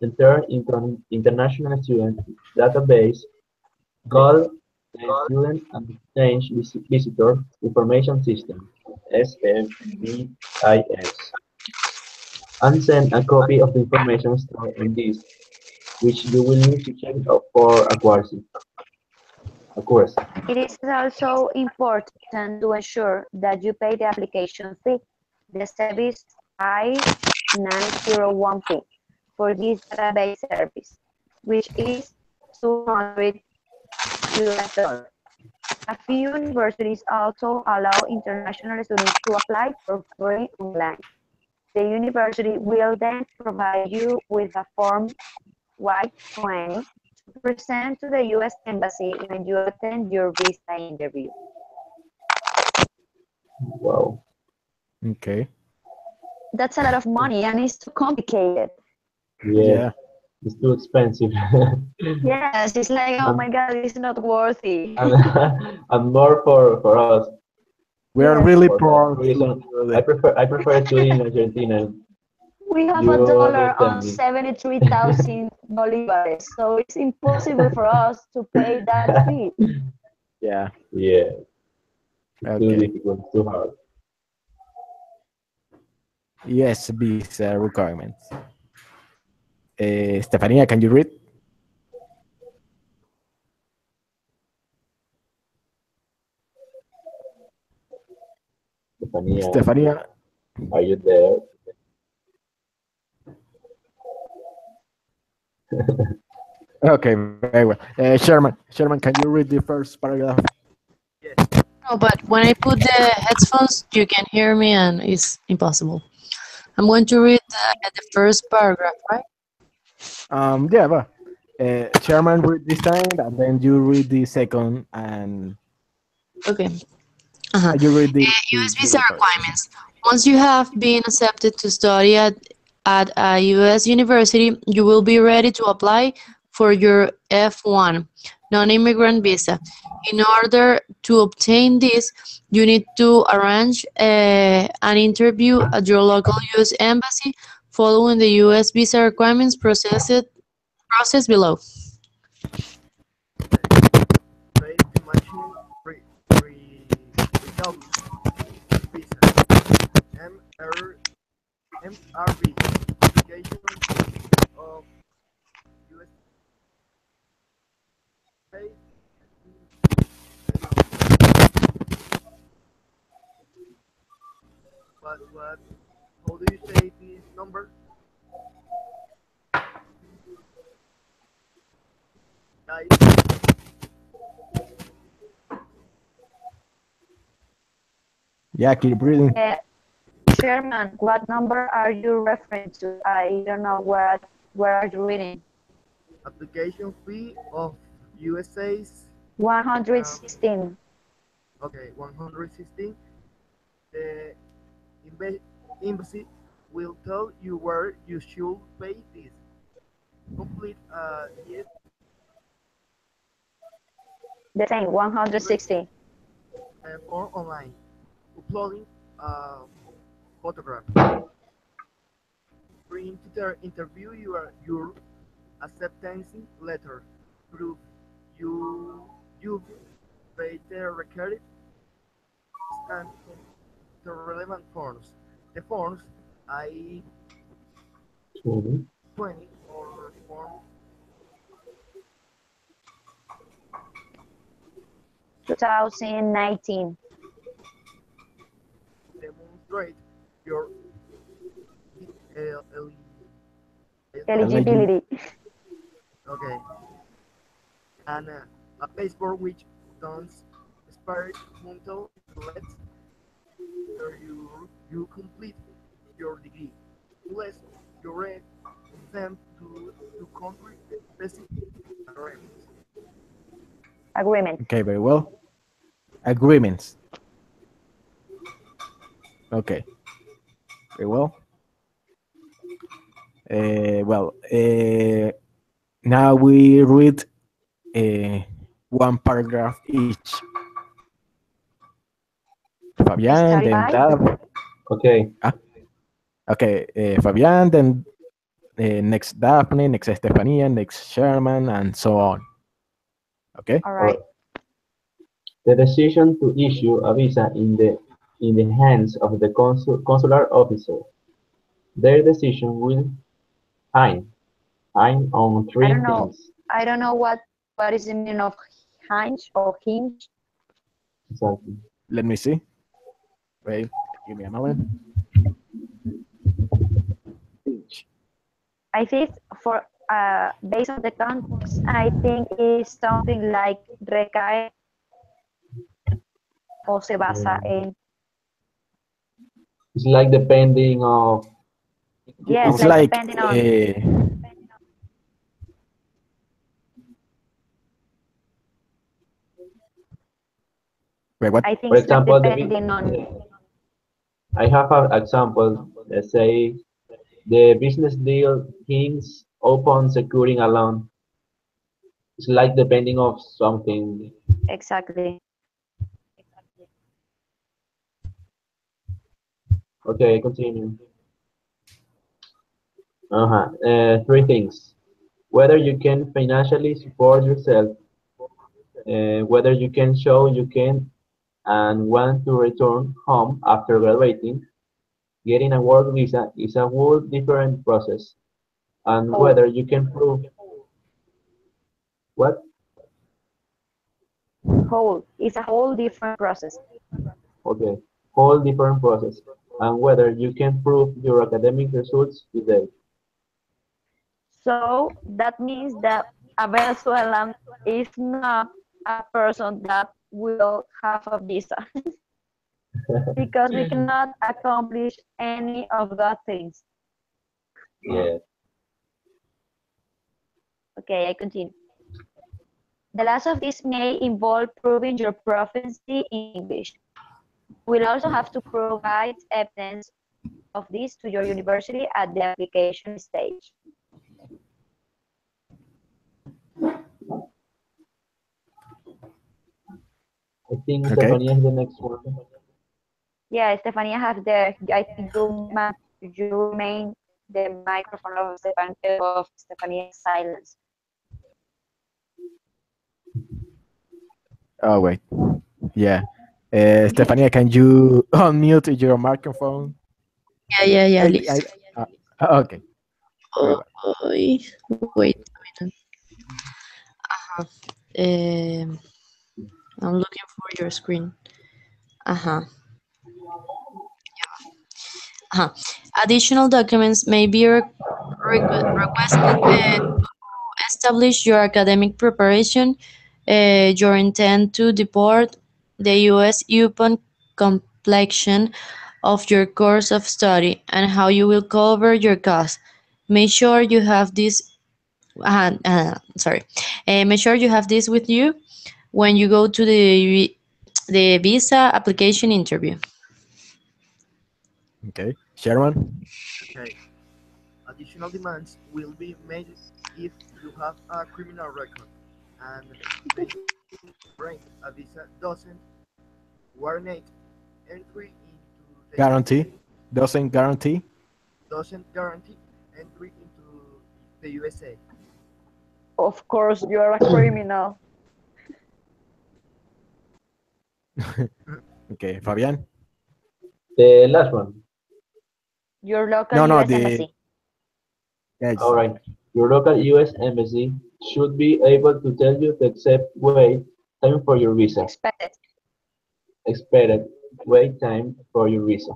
into an international student database called the Student and Exchange Visitor Information System (SMVIS), and send a copy of the information stored in this, which you will need to check out for accuracy. Accuracy. It is also important to ensure that you pay the application fee, the service I-901 fee, for this database service, which is $200 US. A few universities also allow international students to apply for free online. The university will then provide you with a Form Y-20 to present to the U.S. Embassy when you attend your visa interview. Wow. Okay. That's a lot of money and it's too complicated. Yeah, Yeah. it's too expensive. Yes, it's like, oh my God, it's not worthy. and, and more for us. We are Yes. really For that poor. reason, I prefer to live in Argentina. We have a You dollar on understand me? 73,000 bolivares, so it's impossible for us to pay that fee. Yeah. Yeah, it's too Okay. difficult, too hard. Yes, visa requirements. Stefania, can you read? Stefania, Stefania. are you there? Okay, very well. Sherman, can you read the first paragraph? Yes. No, but when I put the headphones, you can hear me, and it's impossible. I'm going to read the first paragraph, right? Yeah, but Sherman read this time, and then you read the second, and Okay. Uh-huh. you read US the visa requirements. requirements. Once you have been accepted to study at a US university, you will be ready to apply for your F1 non-immigrant visa. In order to obtain this, you need to arrange an interview at your local US embassy following the US visa requirements process below. Pay to machine redouble visa. MRV application of US pay. What how do you say this number? Guys, Yeah, keep reading. Sherman, what number are you referring to? I don't know where are you reading? application fee of USA's 116. okay 116. The embassy will tell you where you should pay this. Complete yes The same, 160. form online. Uploading photograph. Bring to the interview your acceptance letter. Prove you paid the required and the relevant forms. The forms I-20 Mhm. or form 2019. demonstrate your el- el- Eligibility. okay and a passport which don't expire until let you complete your degree unless you read them to country specific agreements. Agreement. Okay, very well. Agreements. Okay, very well. Well, now we read one paragraph each. Fabian, Study then by? Dab. Okay. Okay, Fabian, then next Daphne, next Estefania, next Sherman, and so on. Okay. All All right. right. The decision to issue a visa in the hands of the consular officer. Their decision will hang on I three don't know. things. I don't know what is the meaning of hinge or hinge. Exactly. Let me see. Wait, give me a moment. I think for based on the context, I think is something like recae o se basa en. It's like depending of Yes, It's like like depending on. wait, what? I for think it's like example, depending on. I have an example. Let's say the business deal hinges upon securing a loan. It's like depending of something. Exactly. Okay, continue. Three things. Whether you can financially support yourself, whether you can show you can and want to return home after graduating, getting a work visa is a whole different process, and Whole. whether you can prove what? Whole. It's a whole different process. Okay, whole different process, and whether you can prove your academic results today. So that means that a Venezuelan is not a person that will have a visa because we cannot accomplish any of that things. Yeah. Okay, I continue. The last of these may involve proving your proficiency in English. We'll also have to provide evidence of this to your university at the application stage. I think Okay. Stephanie is the next one. Yeah, Stefania have I think you remain the microphone of Stefania silence. Oh wait. Yeah. Stefania, can you unmute your microphone? Yeah, I, Liz. I, okay. Very Oh, well. wait a minute. Um, I'm looking for your screen. Uh-huh. Uh-huh. Additional documents may be requested to establish your academic preparation, your intent to depart the U.S. upon completion of your course of study, and how you will cover your costs. Make sure you have this. Sorry. Make sure you have this with you when you go to the visa application interview. Okay. Sherman? Okay. Additional demands will be made if you have a criminal record, and failing to grant a visa warrant entry into the Guarantee? USA, Doesn't guarantee? doesn't guarantee entry into the USA. Of course, you are a criminal. Okay. Fabian? The last one. Your local No, US the. embassy. Yes. All right. Your local U.S. embassy should be able to tell you the exact wait time for your visa. Expected. Expected wait time for your visa.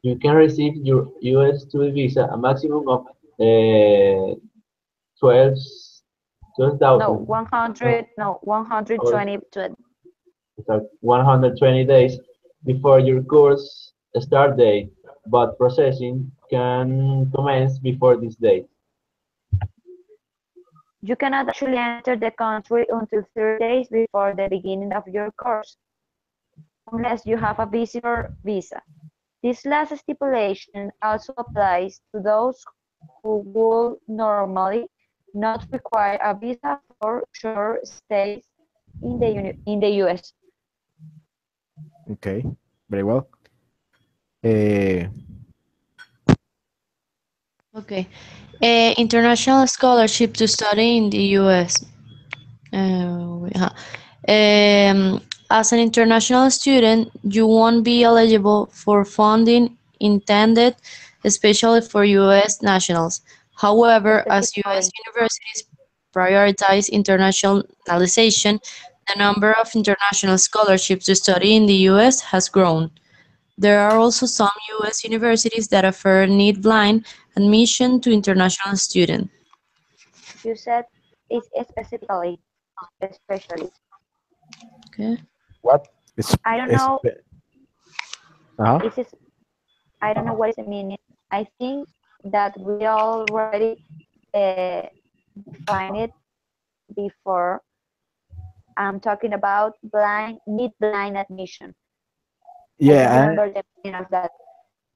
You can receive your U.S. student visa a maximum of 12 No, 12,000 100, no, or 120, 120 days before your course start date, but processing can commence before this date. You cannot actually enter the country until 30 days before the beginning of your course, unless you have a visitor visa. This last stipulation also applies to those who would normally not require a visa for short stays in the US. Okay, very well. Uh, Okay. International scholarship to study in the US. Uh, as an international student, you won't be eligible for funding intended especially for US nationals. However, as US Specifically, universities prioritize internationalization, the number of international scholarships to study in the US has grown. There are also some US universities that offer need-blind admission to international students. you said it's specifically, especially. Okay. what? It's, I don't it's, know. uh-huh. Is it? I don't know what is the meaning. I think that we already uh, defined it before. I'm talking about need blind admission. I don't Yeah, remember the meaning of that,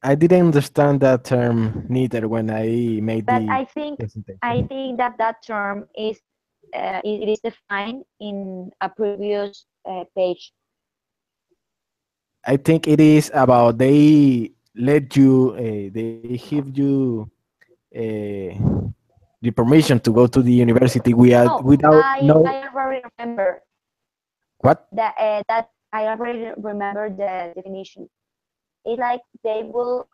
I didn't understand that term neither when I made but the I presentation. think that that term is it is defined in a previous page. I think it is about they let you, they give you uh, the permission to go to the university No, without no I already remember what? that I already remember the definition. It's like they will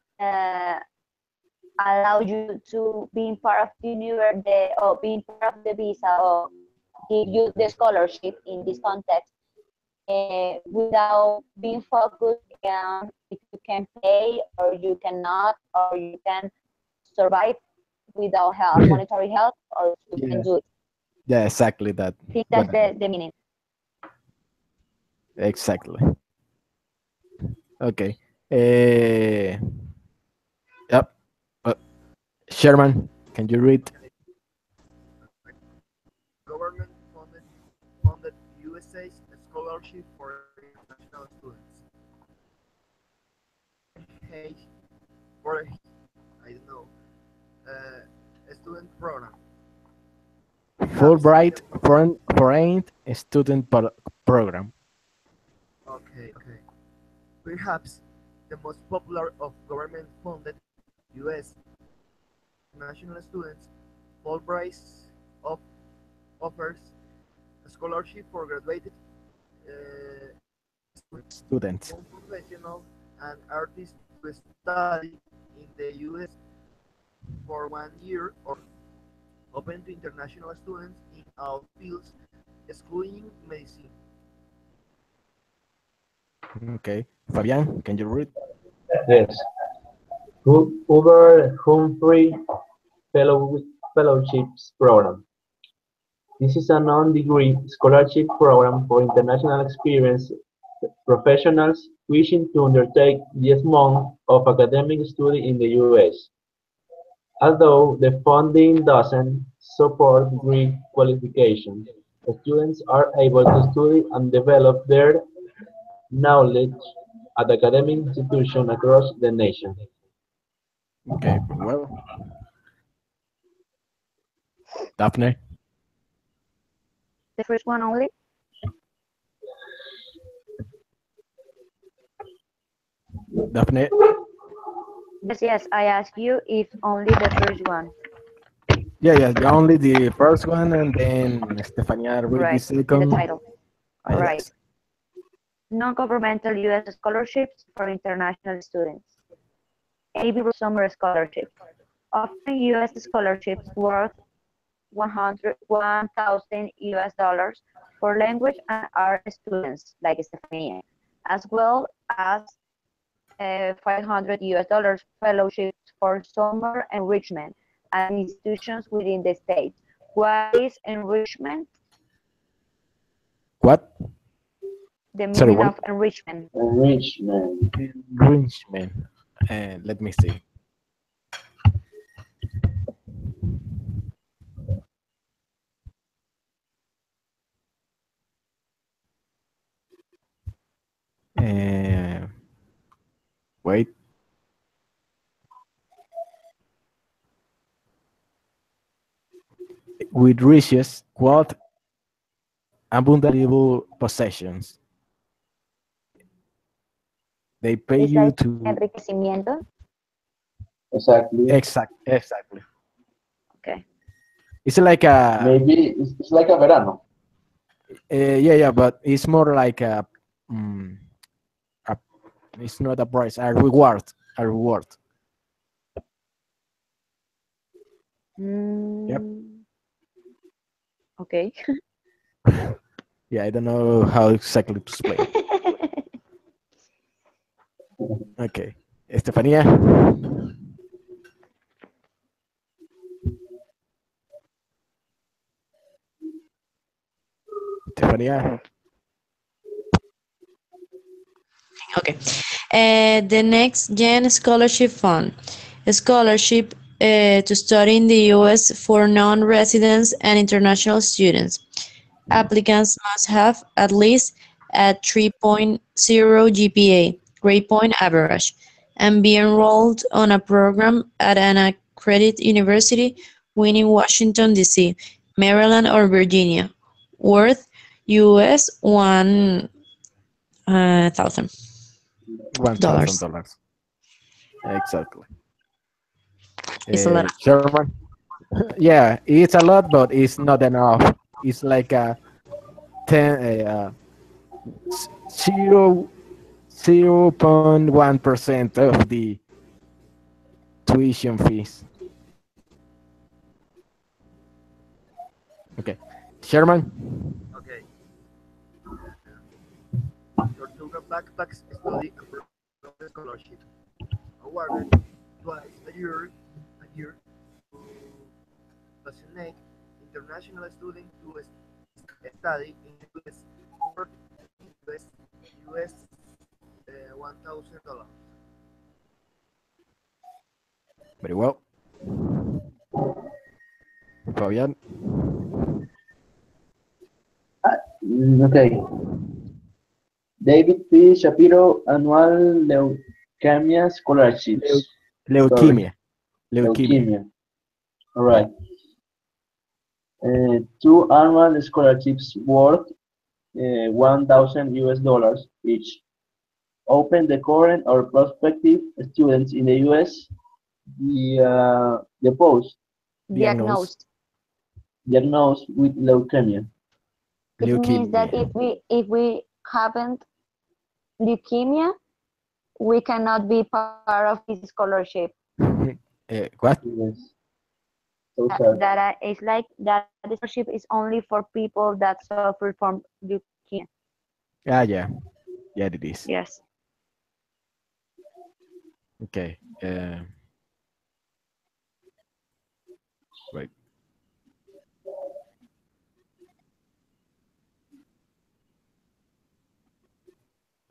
allow you to being part of the university or being part of the visa or give you the scholarship in this context without being focused on if you can pay or you cannot or you can survive without help, monetary help, or you can Yeah, do it. yeah, exactly that. I think What that's the meaning. exactly? Okay. Uh, yep. Uh, Sherman, can you read? Government funded USA's scholarship for international students. Hey, for I don't know, a student program. Perhaps Fulbright the Foreign Student Program. okay. Perhaps the most popular of government-funded U.S. national students, Fulbright of, offers a scholarship for graduated uh, students, Students. young professionals, and artists to study in the U.S. for 1 year or open to international students in all fields, excluding medicine. Okay. Fabian, can you read? Yes. Hoover Humphrey Fellowships Program. This is a non-degree scholarship program for international experienced professionals wishing to undertake this month of academic study in the US. Although the funding doesn't support degree qualification, students are able to study and develop their knowledge at academic institutions across the nation. Okay. Well, Daphne. The first one only. Daphne. Yes, I ask you if only the first one. Yeah. Only the first one, and then Stefania read the Right, in the second. title. All right. Yes. Non-governmental U.S. scholarships for international students. AB Summer Scholarship. Offering U.S. scholarships worth 1,000 US dollars for language and art students like Stefania, as well as 500 US dollars fellowships for summer enrichment at institutions within the state. What is enrichment? What? The Sorry, meaning what? of enrichment. Enrichment. Enrichment. Let me see. Uh, wait. With riches, quote, unvaluable possessions. They pay It's you like to enriquecimiento. Exactly. exactly. Okay. It's like a Maybe it's like a verano. yeah, but it's more like mm, a it's not a price, a reward, a reward. Yep. Mm, okay. Yeah, I don't know how exactly to explain. Okay, Estefanía. Estefanía. Okay. The Next Gen Scholarship Fund. A scholarship to study in the U.S. for non-residents and international students. Applicants must have at least a 3.0 GPA, grade point average, and be enrolled on a program at an accredited university within Washington, D.C., Maryland, or Virginia, worth US $1,000. $1,000. Exactly. It's a lot. Sherman. Yeah, it's a lot, but it's not enough. It's like a 10, 0.1% of the tuition fees. Okay, Sherman. Okay. Tortuga Backpacks Study and Program Scholarship, awarded twice a year to fascinate international students to study in the U.S. for US $1,000. Very well. Fabian. Okay. David P. Shapiro Annual Leukemia Scholarships. Leukemia. Leukemia. All right. 2 annual scholarships worth 1,000 US dollars each. Open the current or prospective students in the US the post Diagnosed. diagnosed with leukemia. It means that Leukemia. if we haven't leukemia, we cannot be part of this scholarship. What? Yes. So sad. That is like that the scholarship is only for people that suffer from leukemia. Ah, yeah. Yeah, it is. Yes. Okay. Wait.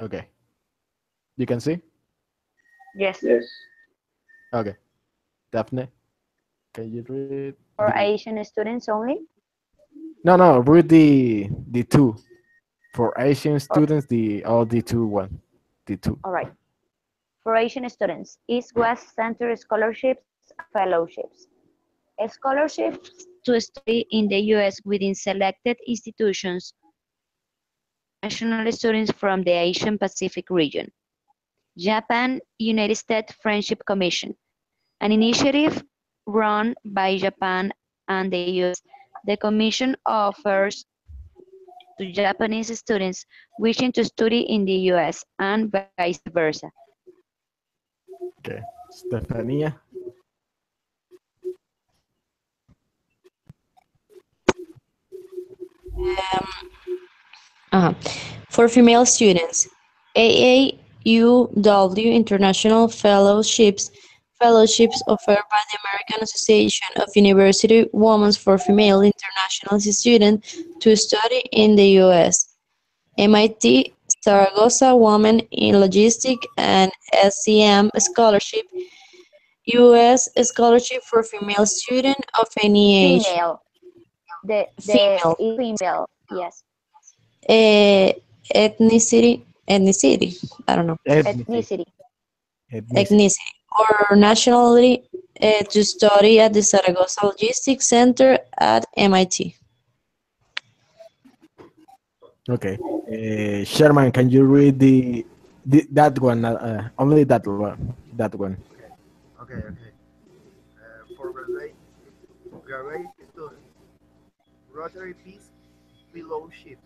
Okay. You can see? Yes. Yes. Okay. Daphne, can you read? For Asian students only. No, read the two. For Asian students, the two one. The two. All right. For Asian students, East-West Center scholarships and fellowships. Scholarships to study in the U.S. within selected institutions. National students from the Asian Pacific region. Japan-United States Friendship Commission, an initiative run by Japan and the U.S. The commission offers to Japanese students wishing to study in the U.S. and vice versa. Okay. Stefania. For female students, AAUW International Fellowships offered by the American Association of University Women for Female International Students to study in the U.S. MIT Zaragoza Women in Logistics and SCM Scholarship, U.S. Scholarship for female students of any age. Female. The Female. female. Yes. Ethnicity, I don't know. Ethnicity. Ethnicity or nationality to study at the Zaragoza Logistics Center at MIT. Okay. Sherman, can you read that one? Only that one. That one. Okay. For graduate students, Rotary Peace Fellowship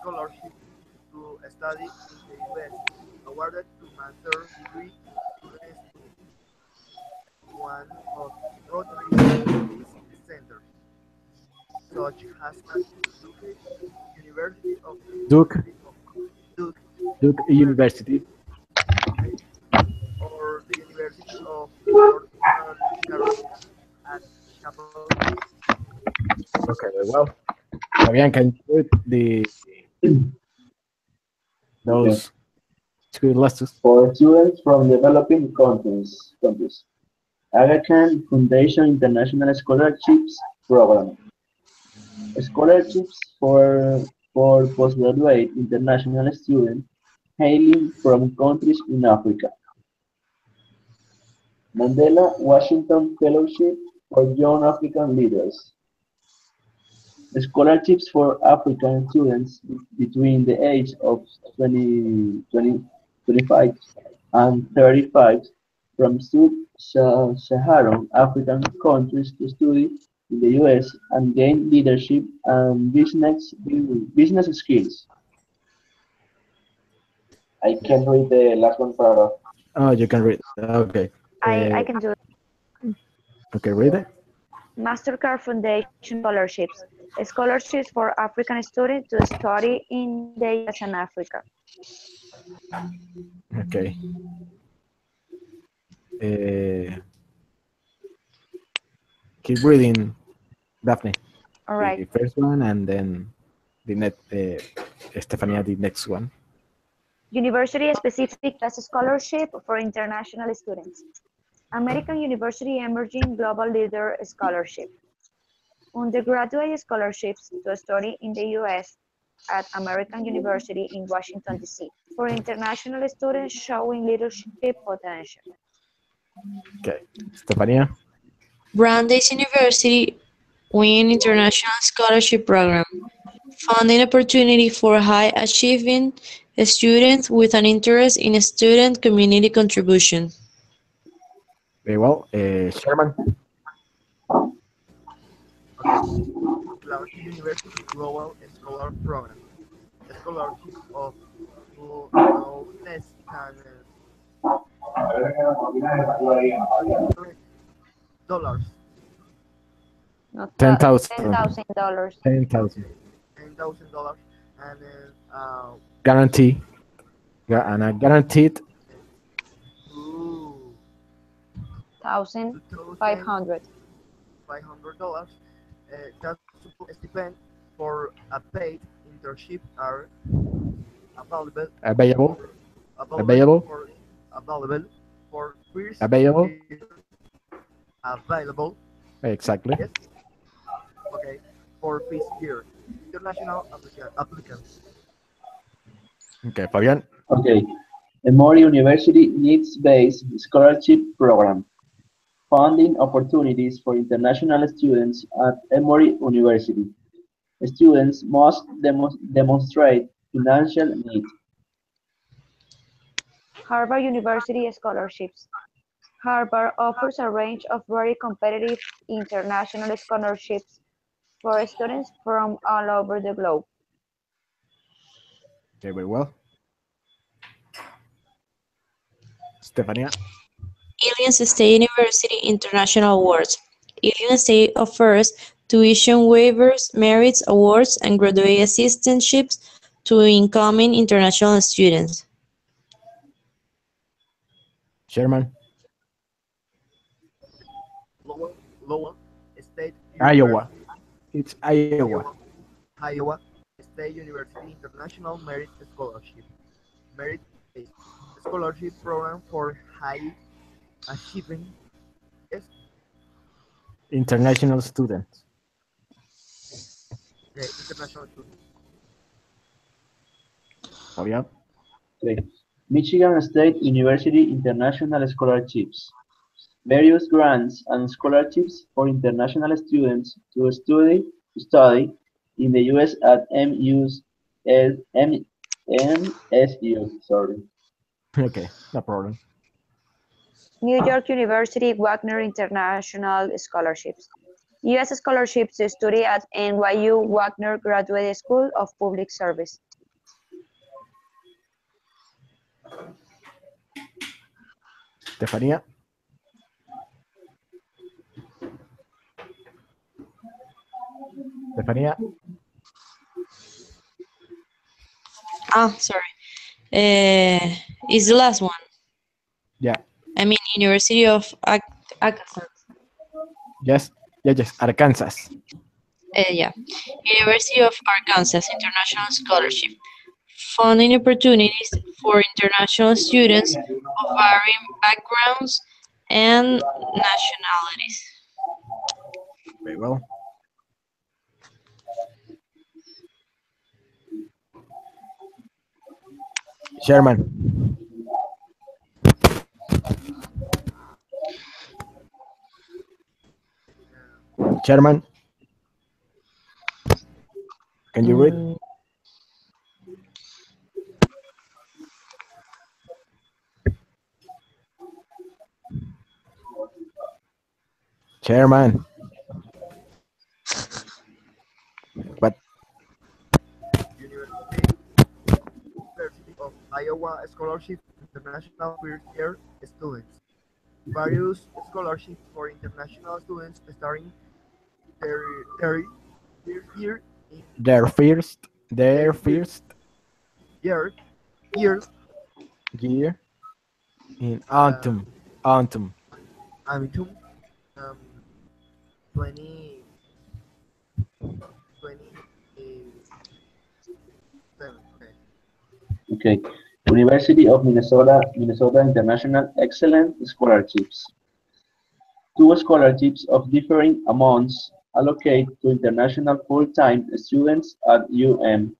scholarship to study in the U.S. awarded to master degree students to one of Rotary's Peace Centers, such as at Duke University of Duke. Duke Duke University, University. okay, or the University of North Carolina at Chapel Hill. Okay, very well. Fabian, can you read Okay. those two lists? For students from developing countries, Aga Khan Foundation International Scholarships Program. Scholarships for postgraduate international students hailing from countries in Africa. Mandela Washington Fellowship for Young African Leaders. Scholarships for African students between the age of 25 and 35 from sub-Saharan African countries to study in the US and gain leadership and business skills. I can read the last one paragraph. Oh, you can read. Okay. I can do it. Okay, read it. MasterCard Foundation scholarships. Scholarships for African students to study in the US and Africa. Okay. Uh, keep reading, Daphne. All The right. first one, and then Stefania, the next one. University specific class scholarship for international students. American University Emerging Global Leader Scholarship. Undergraduate scholarships to study in the US at American University in Washington, D.C. for international students showing leadership potential. Okay, Stefania. Brandeis University Win International Scholarship Program. Funding opportunity for high achieving students with an interest in student community contribution. Very well. Sherman. Okay, Clark University Global Scholar Program, a scholarship of no less than $10,000. Not $10,000. $10,000. 10,000. $10,000 and Guarantee. And a guaranteed ooh, $1,500. $500. That stipend for a paid internship are available available. available Available. for available for first Available. year available Exactly. yes okay for first year international applicants. Okay, Fabian. Okay. Emory University Needs-Based Scholarship Program. Funding opportunities for international students at Emory University. Students must demonstrate financial need. Harvard University scholarships. Harvard offers a range of very competitive international scholarships for students from all over the globe. Okay, very well. Stefania. Illinois State University International Awards. Illinois State offers tuition waivers, merits awards, and graduate assistantships to incoming international students. Sherman. Lowell State Iowa. University It's Iowa. Iowa State University International Merit Scholarship merit-based scholarship program for high achieving yes, International students. international students. Fabian. Okay. Michigan State University International Scholarships. Various grants and scholarships for international students to study in the U.S. at MSU, sorry. Okay, no problem. New York University Wagner International Scholarships. U.S. scholarships to study at NYU Wagner Graduate School of Public Service. Stefania. Stefania. Ah, sorry. Is the last one. Yeah. I mean, University of Arkansas. Yes. Yeah. Yes. Arkansas. Yeah. University of Arkansas International Scholarship. Funding opportunities for international students of varying backgrounds and nationalities. Very well. Sherman. Sherman. Can you read? Chairman. But University of Iowa Scholarship International First Year Students. Various scholarships for international students starting their first year in their first their first year year year in uh, autumn. Amitum um, 20 27. Okay. Okay. University of Minnesota International Excellent Scholarships. Two scholarships of differing amounts allocate to international full-time students at UM.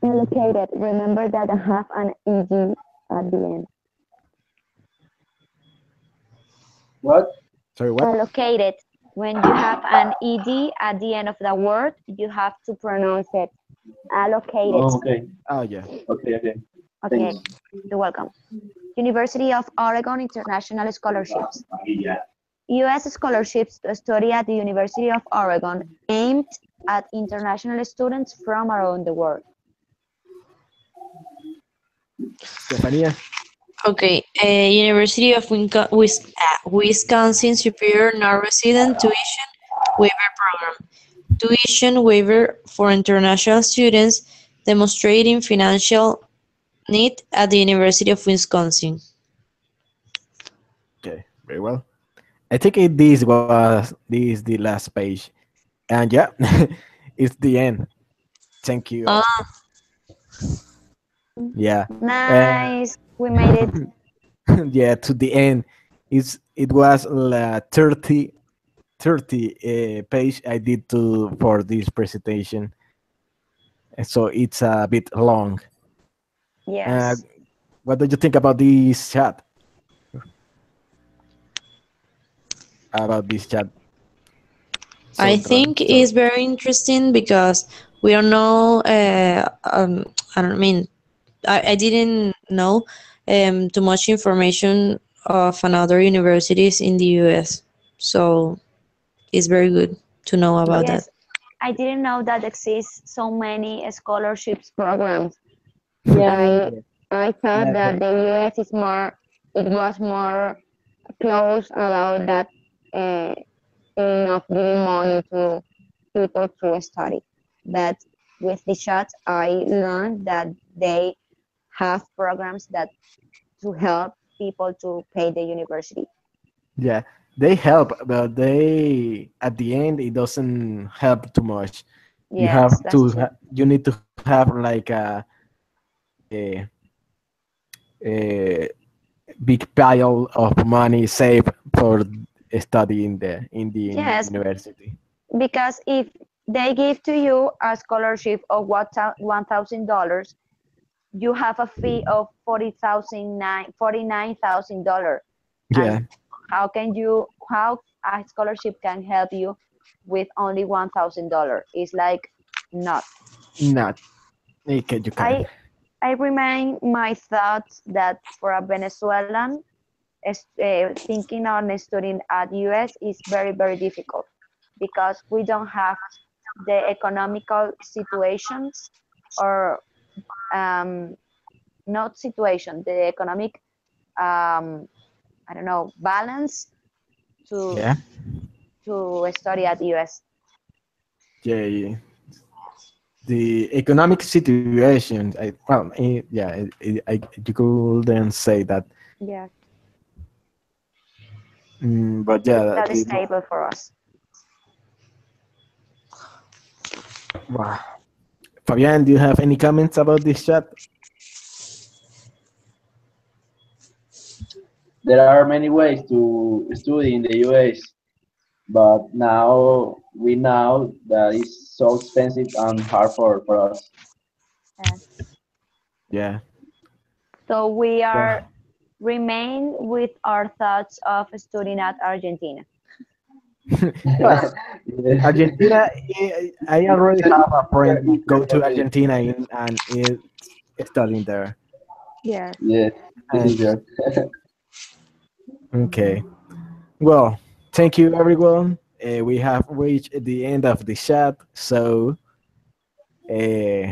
Allocated. Remember that I have an ED at the end. What? Sorry, what? Allocated. When you have an ED at the end of the word, you have to pronounce it. Allocated. Oh, okay. Oh, yeah. Okay. Okay, Thanks. you're welcome. University of Oregon International Scholarships. U.S. scholarships to study at the University of Oregon aimed at international students from around the world. Stefania. Okay, University of Wisconsin Superior Non-Resident Tuition Waiver Program. Tuition waiver for international students demonstrating financial need at the University of Wisconsin. Okay, very well. I think this the last page, and yeah, it's the end. Thank you. Ah, Yeah. Nice, we made it. Yeah, to the end. It was 30 page I did for this presentation, and so it's a bit long. Yes. What do you think about this chat? About this chat? I think it's very interesting because we don't know. I don't mean I didn't know too much information of another universities in the U.S. So it's very good to know about that. Yes, I didn't know that exists so many scholarships programs. Yeah. I thought Yeah, that the US is more, it was more close about that thing of giving money to people to study. But with the chat, I learned that they have programs that to help people to pay the university. Yeah, they help, but they at the end it doesn't help too much. You Yes, have that's to true. you need to have like a, a big pile of money saved for studying in the Yes, university. because if they give to you a scholarship of $1,000, you have a fee of $49,000. Yeah, And how a scholarship can help you with only $1,000? It's like not. not. You can. I remind my thoughts that for a Venezuelan, thinking on studying at US is very, very difficult because we don't have the economical situations or not situation, the economic, I don't know, balance to Yeah. study at US. Yeah. The economic situation. You could then say that. Yeah, But it's yeah, not stable for us. wow. Fabian, do you have any comments about this chat? There are many ways to study in the US, but now we know that it's so expensive and hard for us. Yeah. Yeah. So we are Well, remain with our thoughts of studying at Argentina. well, Yeah. Argentina. I already have a friend Easier, that easier go for to me. Argentina and is studying there. Yes. Yeah, it's And easier. okay. Well, thank you, everyone. We have reached the end of the chat, so uh,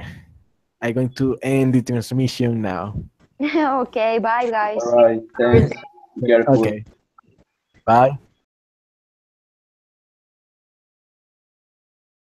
I'm going to end the transmission now. Okay, bye guys. All right, thanks. Be careful. Okay. Bye.